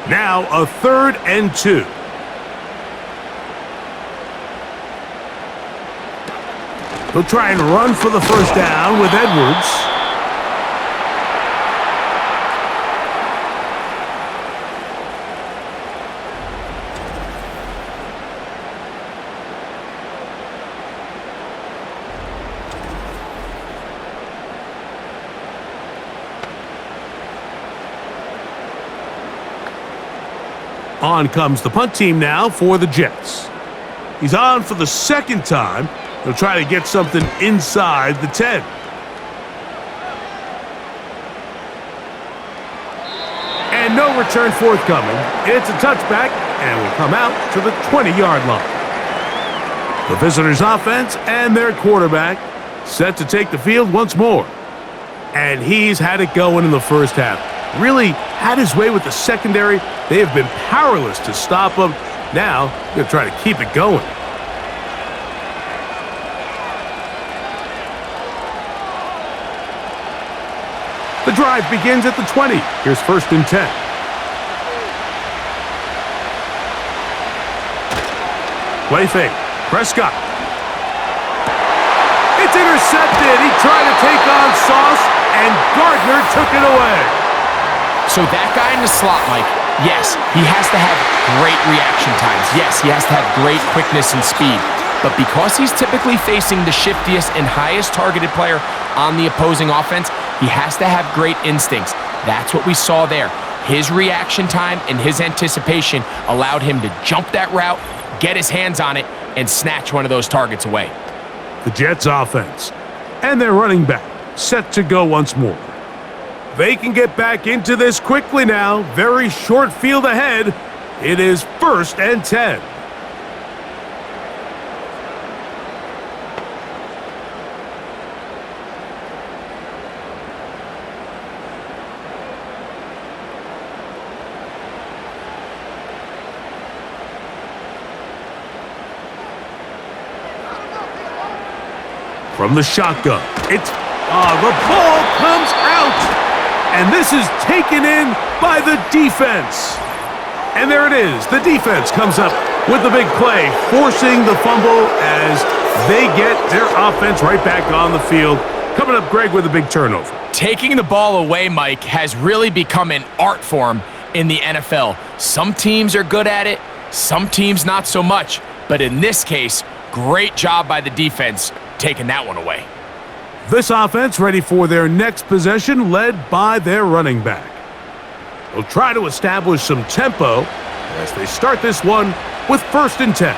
Now a 3rd and 2. He'll try and run for the first down with Edwards. On comes the punt team now for the Jets. He's on for the 2nd time. He'll try to get something inside the 10. And no return forthcoming. It's a touchback and will come out to the 20-yard line. The visitors' offense and their quarterback set to take the field once more. And he's had it going in the first half. Really had his way with the secondary. They have been powerless to stop him. Now, they're going to try to keep it going. The drive begins at the 20. Here's 1st and 10. Play fake. Prescott. It's intercepted. He tried to take on Sauce, and Gardner took it away. So that guy in the slot, Mike, yes, he has to have great reaction times. Yes, he has to have great quickness and speed. But because he's typically facing the shiftiest and highest targeted player on the opposing offense, he has to have great instincts. That's what we saw there. His reaction time and his anticipation allowed him to jump that route, get his hands on it, and snatch one of those targets away. The Jets offense and their running back set to go once more. They can get back into this quickly now. Very short field ahead. It is 1st and 10. From the shotgun, the ball comes out. And this is taken in by the defense. And there it is. The defense comes up with the big play, forcing the fumble as they get their offense right back on the field. Coming up, Greg, with a big turnover. Taking the ball away, Mike, has really become an art form in the NFL. Some teams are good at it, some teams not so much. But in this case, great job by the defense taking that one away. This offense ready for their next possession, led by their running back. They'll try to establish some tempo as they start this one with 1st and 10.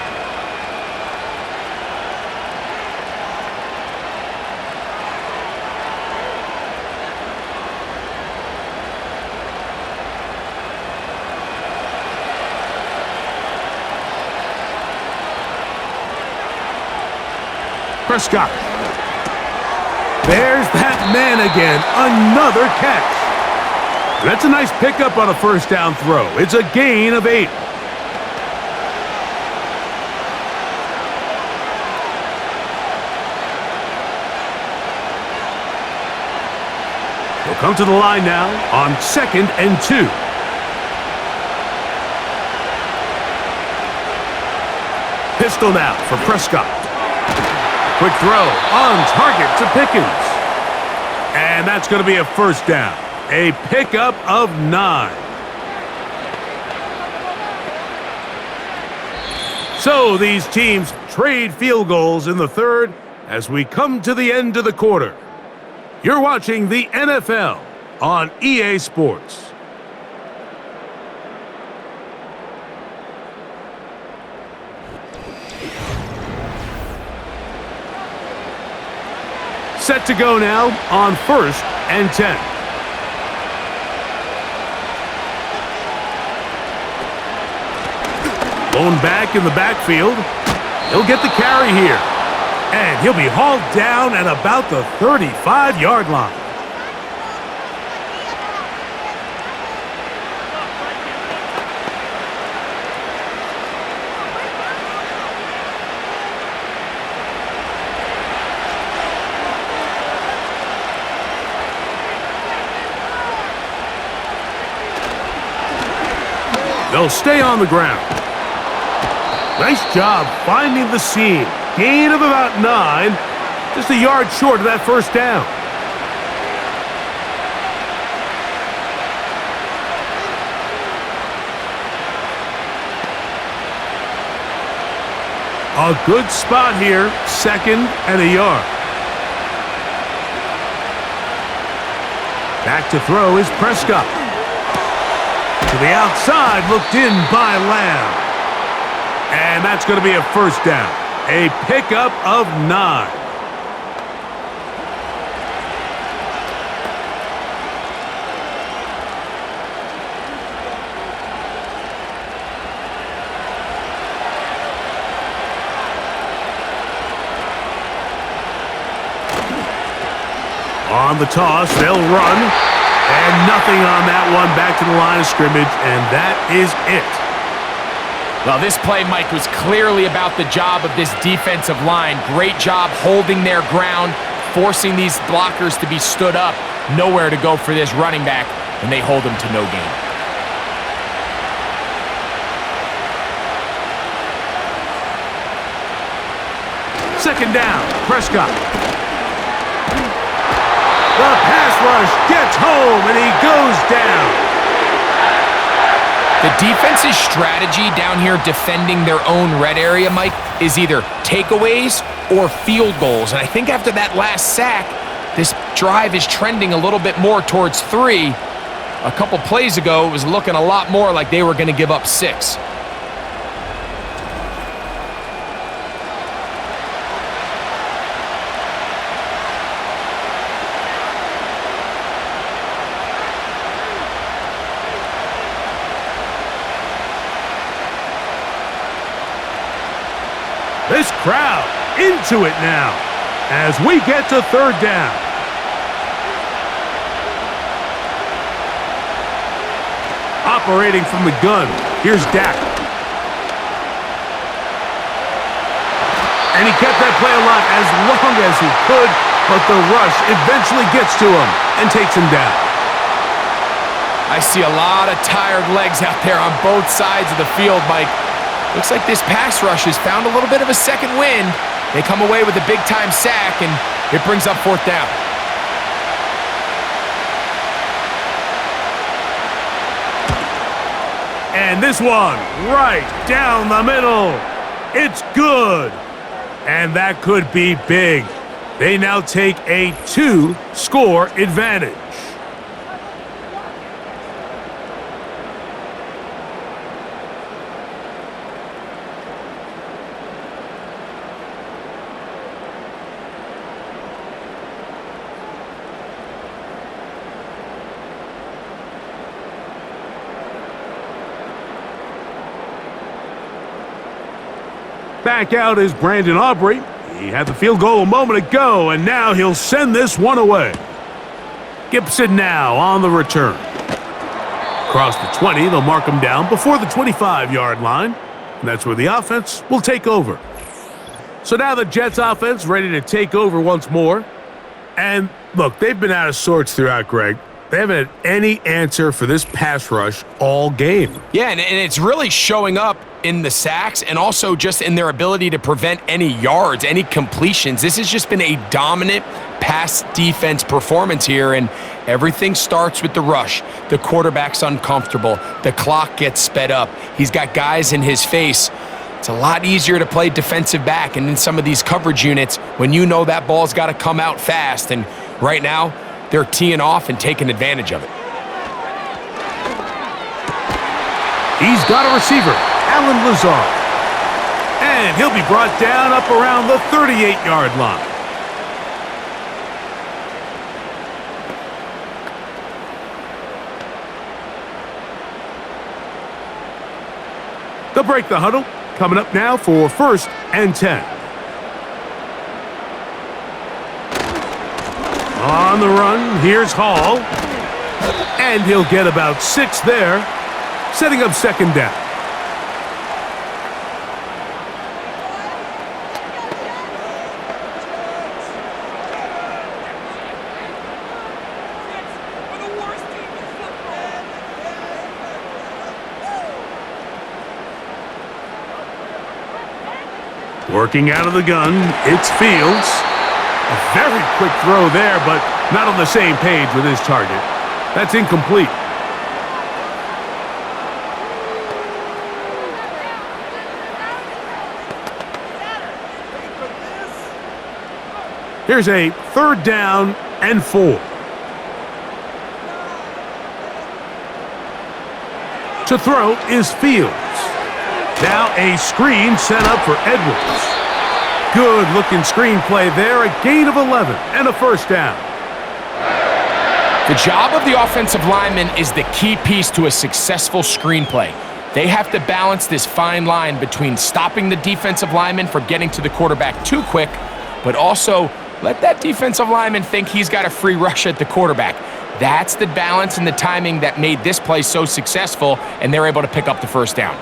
Prescott. There's that man again. Another catch. That's a nice pickup on a 1st down throw. It's a gain of 8. He'll come to the line now on 2nd and 2. Pistol now for Prescott. Quick throw on target to Pickens. And that's going to be a 1st down. A pickup of 9. So these teams trade field goals in the 3rd as we come to the end of the quarter. You're watching the NFL on EA Sports. Set to go now on 1st and 10. Blown back in the backfield. He'll get the carry here. And he'll be hauled down at about the 35-yard line. They'll stay on the ground. Nice job finding the seam. Gain of about 9. Just a yard short of that first down. A good spot here, 2nd and a yard. Back to throw is Prescott. To the outside, looked in by Lamb. And that's going to be a first down. A pickup of 9. On the toss, they'll run. And nothing on that one. Back to the line of scrimmage, and that is it. Well, this play, Mike, was clearly about the job of this defensive line. Great job holding their ground, forcing these blockers to be stood up. Nowhere to go for this running back, and they hold him to no gain. Second down, Prescott. The pass rush gets home, and he goes down. The defense's strategy down here defending their own red area, Mike, is either takeaways or field goals. And I think after that last sack, this drive is trending a little bit more towards 3. A couple plays ago, it was looking a lot more like they were going to give up 6. This crowd into it now as we get to 3rd down. Operating from the gun, here's Dak. And he kept that play alive as long as he could, but the rush eventually gets to him and takes him down. I see a lot of tired legs out there on both sides of the field, Mike. Looks like this pass rush has found a little bit of a second wind. They come away with a big-time sack, and it brings up 4th down. And this one, right down the middle. It's good. And that could be big. They now take a 2-score advantage. Back out is Brandon Aubrey. He had the field goal a moment ago, and now he'll send this one away. Gibson now on the return. Across the 20, they'll mark him down before the 25-yard line. And that's where the offense will take over. So now the Jets offense ready to take over once more. And look, they've been out of sorts throughout, Greg. They haven't had any answer for this pass rush all game. Yeah, and it's really showing up in the sacks and also just in their ability to prevent any yards, any completions. This has just been a dominant pass defense performance here, and everything starts with the rush. The quarterback's uncomfortable. The clock gets sped up. He's got guys in his face. It's a lot easier to play defensive back and in some of these coverage units when you know that ball's got to come out fast, and right now, they're teeing off and taking advantage of it. He's got a receiver, Alan Lazard. And he'll be brought down up around the 38-yard line. They'll break the huddle. Coming up now for 1st and 10. On the run, here's Hall. And he'll get about 6 there, setting up 2nd down. Working out of the gun, it's Fields. A very quick throw there, but not on the same page with his target. That's incomplete. Here's a 3rd down and 4. To throw is Fields. Now a screen set up for Edwards. Good-looking screenplay there, a gain of 11 and a 1st down. The job of the offensive lineman is the key piece to a successful screenplay. They have to balance this fine line between stopping the defensive lineman from getting to the quarterback too quick, but also let that defensive lineman think he's got a free rush at the quarterback. That's the balance and the timing that made this play so successful, and they're able to pick up the 1st down.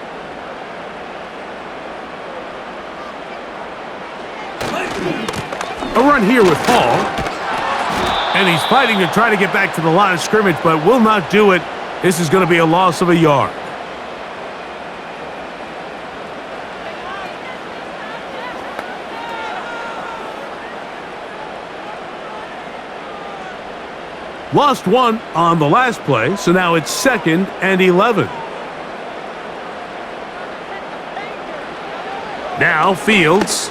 A run here with Hall. And he's fighting to try to get back to the line of scrimmage, but will not do it. This is going to be a loss of a yard. Lost 1 on the last play, so now it's 2nd and 11. Now Fields.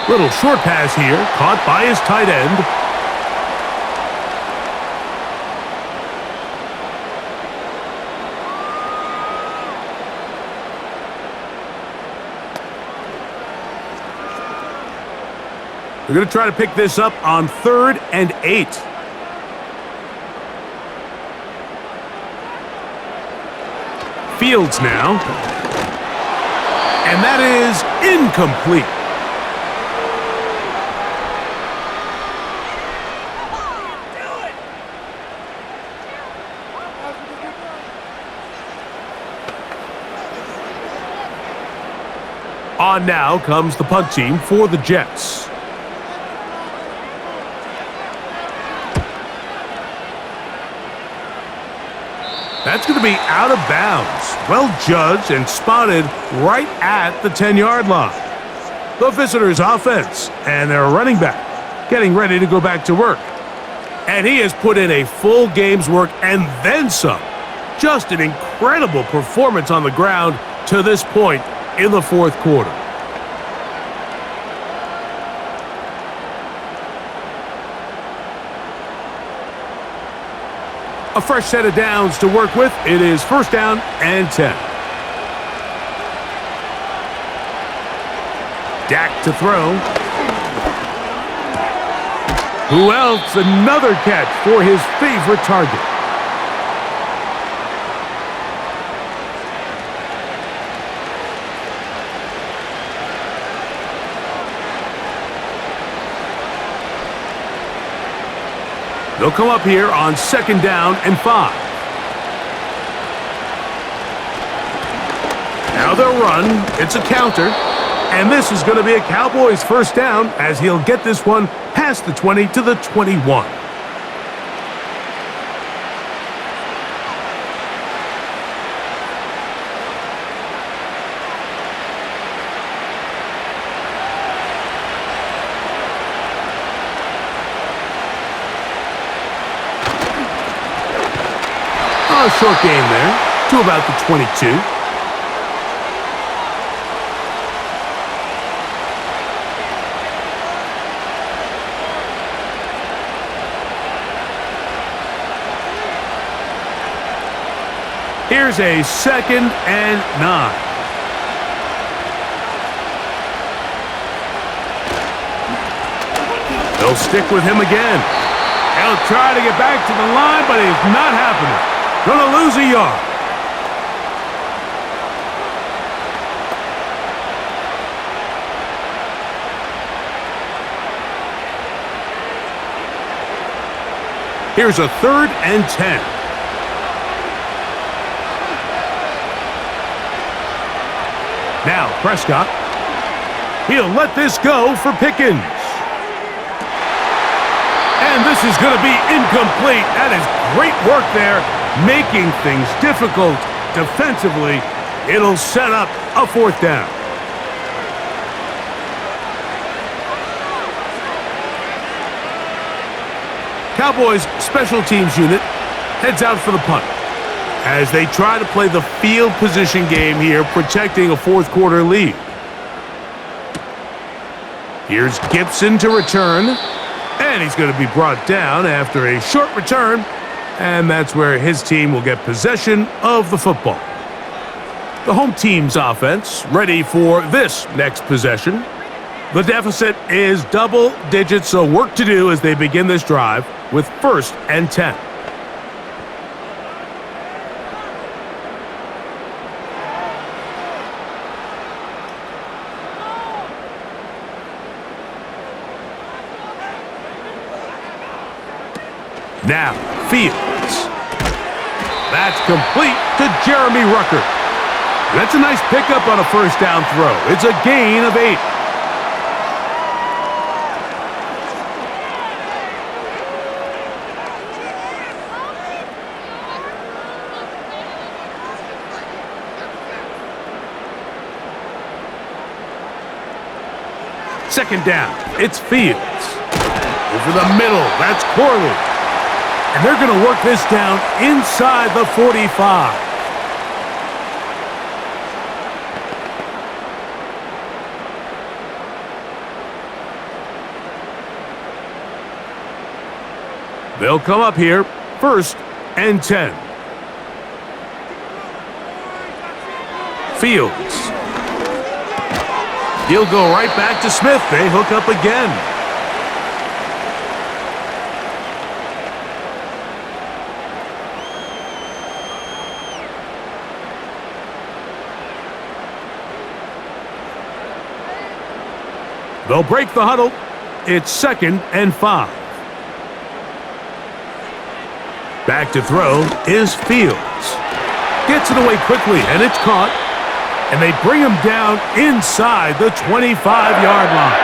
Little short pass here, caught by his tight end. They're going to try to pick this up on 3rd and 8. Fields now. And that is incomplete. On now comes the punt team for the Jets. That's going to be out of bounds. Well judged and spotted right at the 10-yard line. The visitors' offense and their running back getting ready to go back to work. And he has put in a full game's work and then some. Just an incredible performance on the ground to this point in the 4th quarter. A fresh set of downs to work with. It is 1st down and 10. Dak to throw. Who else? Another catch for his favorite target. They'll come up here on 2nd down and 5. Now they'll run. It's a counter. And this is going to be a Cowboys 1st down as he'll get this one past the 20 to the 21. A short game there to about the 22. Here's a 2nd and 9. They'll stick with him again. He'll try to get back to the line, but it's not happening. Gonna lose a yard. Here's a 3rd and 10. Now Prescott. He'll let this go for Pickens. And this is going to be incomplete. That is great work there, making things difficult defensively. It'll set up a 4th down. Cowboys special teams unit heads out for the punt as they try to play the field position game here, protecting a fourth quarter lead. Here's Gibson to return, and he's going to be brought down after a short return, and that's where his team will get possession of the football. The home team's offense ready for this next possession. The deficit is double digits, so work to do as they begin this drive with 1st and 10. Now, Fields. That's complete to Jeremy Ruckert. That's a nice pickup on a first down throw. It's a gain of 8. Second down, it's Fields. Over the middle, that's Corley. And they're going to work this down inside the 45. They'll come up here, 1st and 10. Fields. He'll go right back to Smith. They hook up again. They'll break the huddle. It's 2nd and 5. Back to throw is Fields. Gets it away quickly, and it's caught. And they bring him down inside the 25-yard line.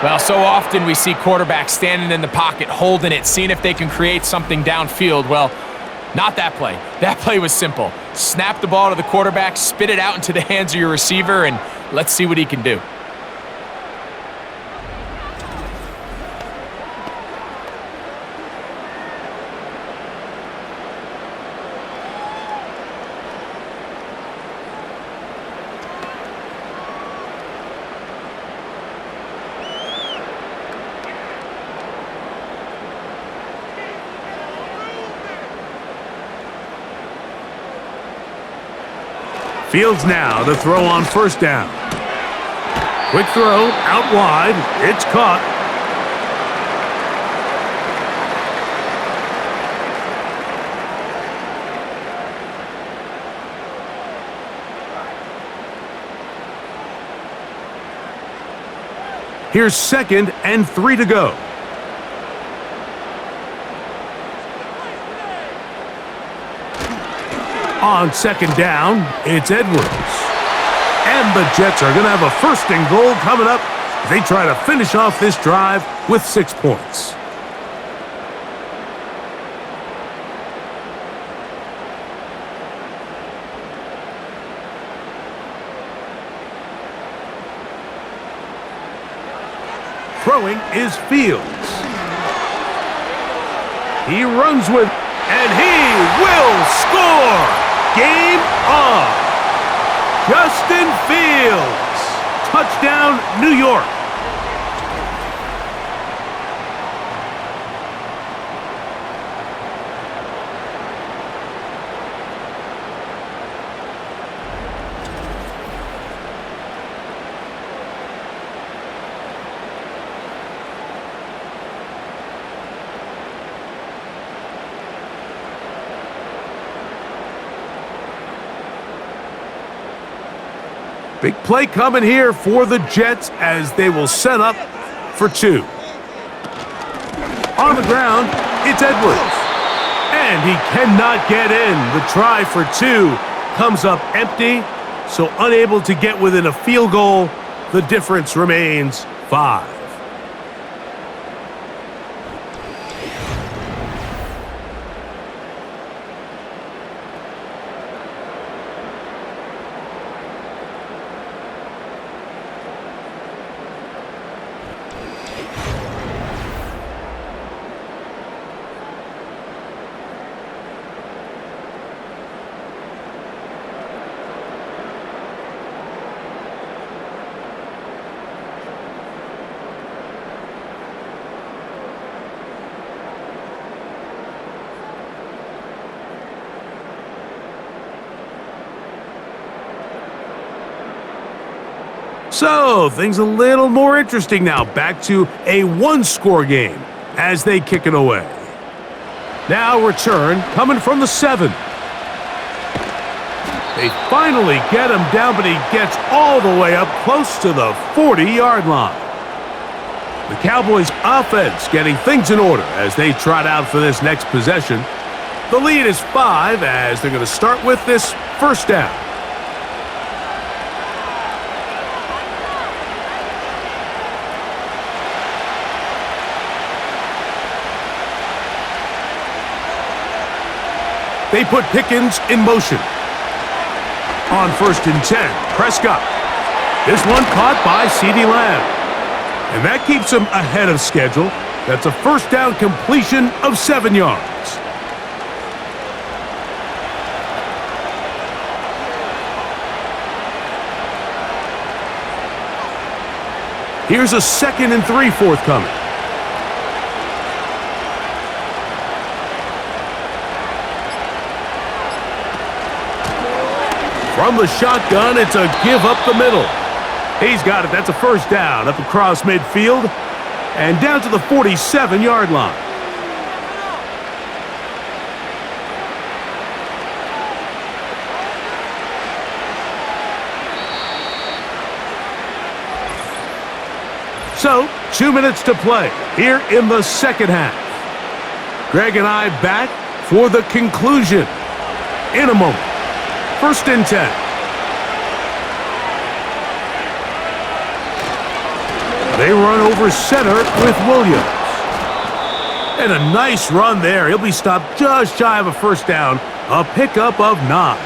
Well, so often we see quarterbacks standing in the pocket, holding it, seeing if they can create something downfield. Well, not that play. That play was simple. Snap the ball to the quarterback, spit it out into the hands of your receiver, and let's see what he can do. Fields now to throw on 1st down. Quick throw, out wide. It's caught. Here's 2nd and 3 to go. On 2nd down, it's Edwards. And the Jets are going to have a 1st and goal coming up. They try to finish off this drive with 6 points. Throwing is Fields. He runs with, and he will score! Game on! Justin Fields! Touchdown, New York! Big play coming here for the Jets as they will set up for 2. On the ground, it's Edwards. And he cannot get in. The try for 2 comes up empty, so unable to get within a field goal. The difference remains 5. So, things a little more interesting now. Back to a one-score game as they kick it away. Now return coming from the 7. They finally get him down, but he gets all the way up close to the 40-yard line. The Cowboys offense getting things in order as they trot out for this next possession. The lead is 5 as they're going to start with this first down. They put Pickens in motion. On 1st and 10, Prescott. This one caught by CeeDee Lamb. And that keeps him ahead of schedule. That's a first down completion of 7 yards. Here's a 2nd and 3 forthcoming. From the shotgun, it's a give up the middle. He's got it. That's a first down up across midfield and down to the 47-yard line. So, 2 minutes to play here in the second half. Greg and I back for the conclusion in a moment. 1st and 10. They run over center with Williams. And a nice run there. He'll be stopped just shy of a first down. A pickup of 9.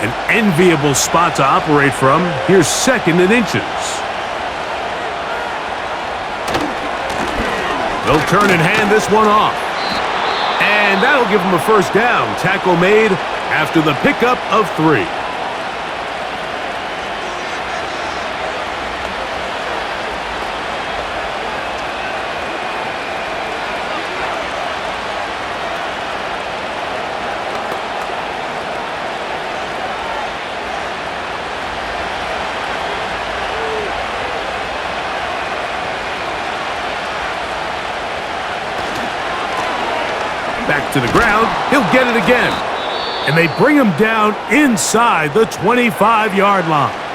An enviable spot to operate from. Here's 2nd and inches. They'll turn and hand this one off. And that'll give them a first down. Tackle made after the pickup of 3. Back to the ground, he'll get it again. And they bring him down inside the 25-yard line.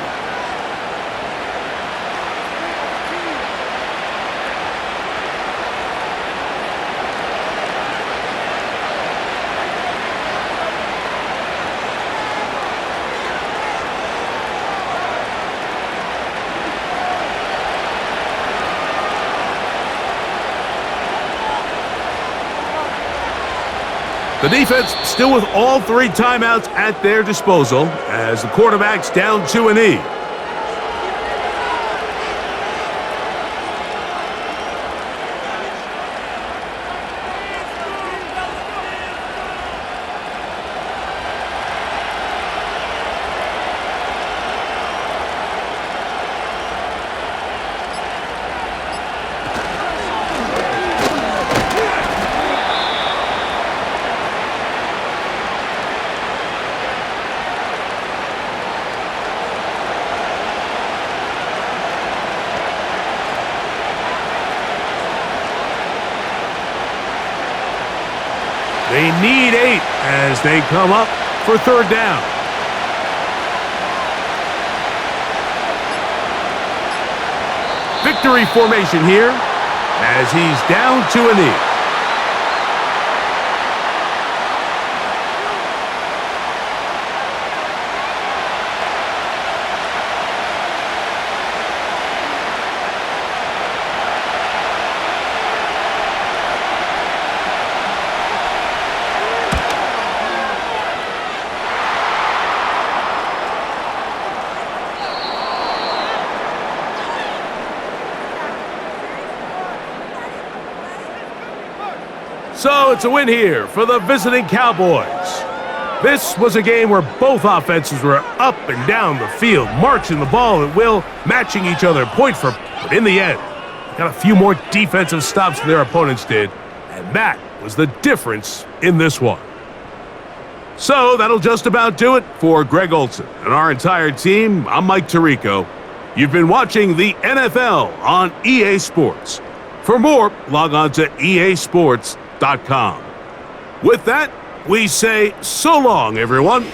The defense still with all 3 timeouts at their disposal as the quarterback's down to a knee. They need 8 as they come up for 3rd down. Victory formation here as he's down to a knee. So it's a win here for the visiting Cowboys. This was a game where both offenses were up and down the field, marching the ball at will, matching each other point for point. But in the end, they got a few more defensive stops than their opponents did, and that was the difference in this one. So that'll just about do it for Greg Olson and our entire team. I'm Mike Tirico. You've been watching the NFL on EA Sports. For more, log on to easports.com. With that, we say so long, everyone.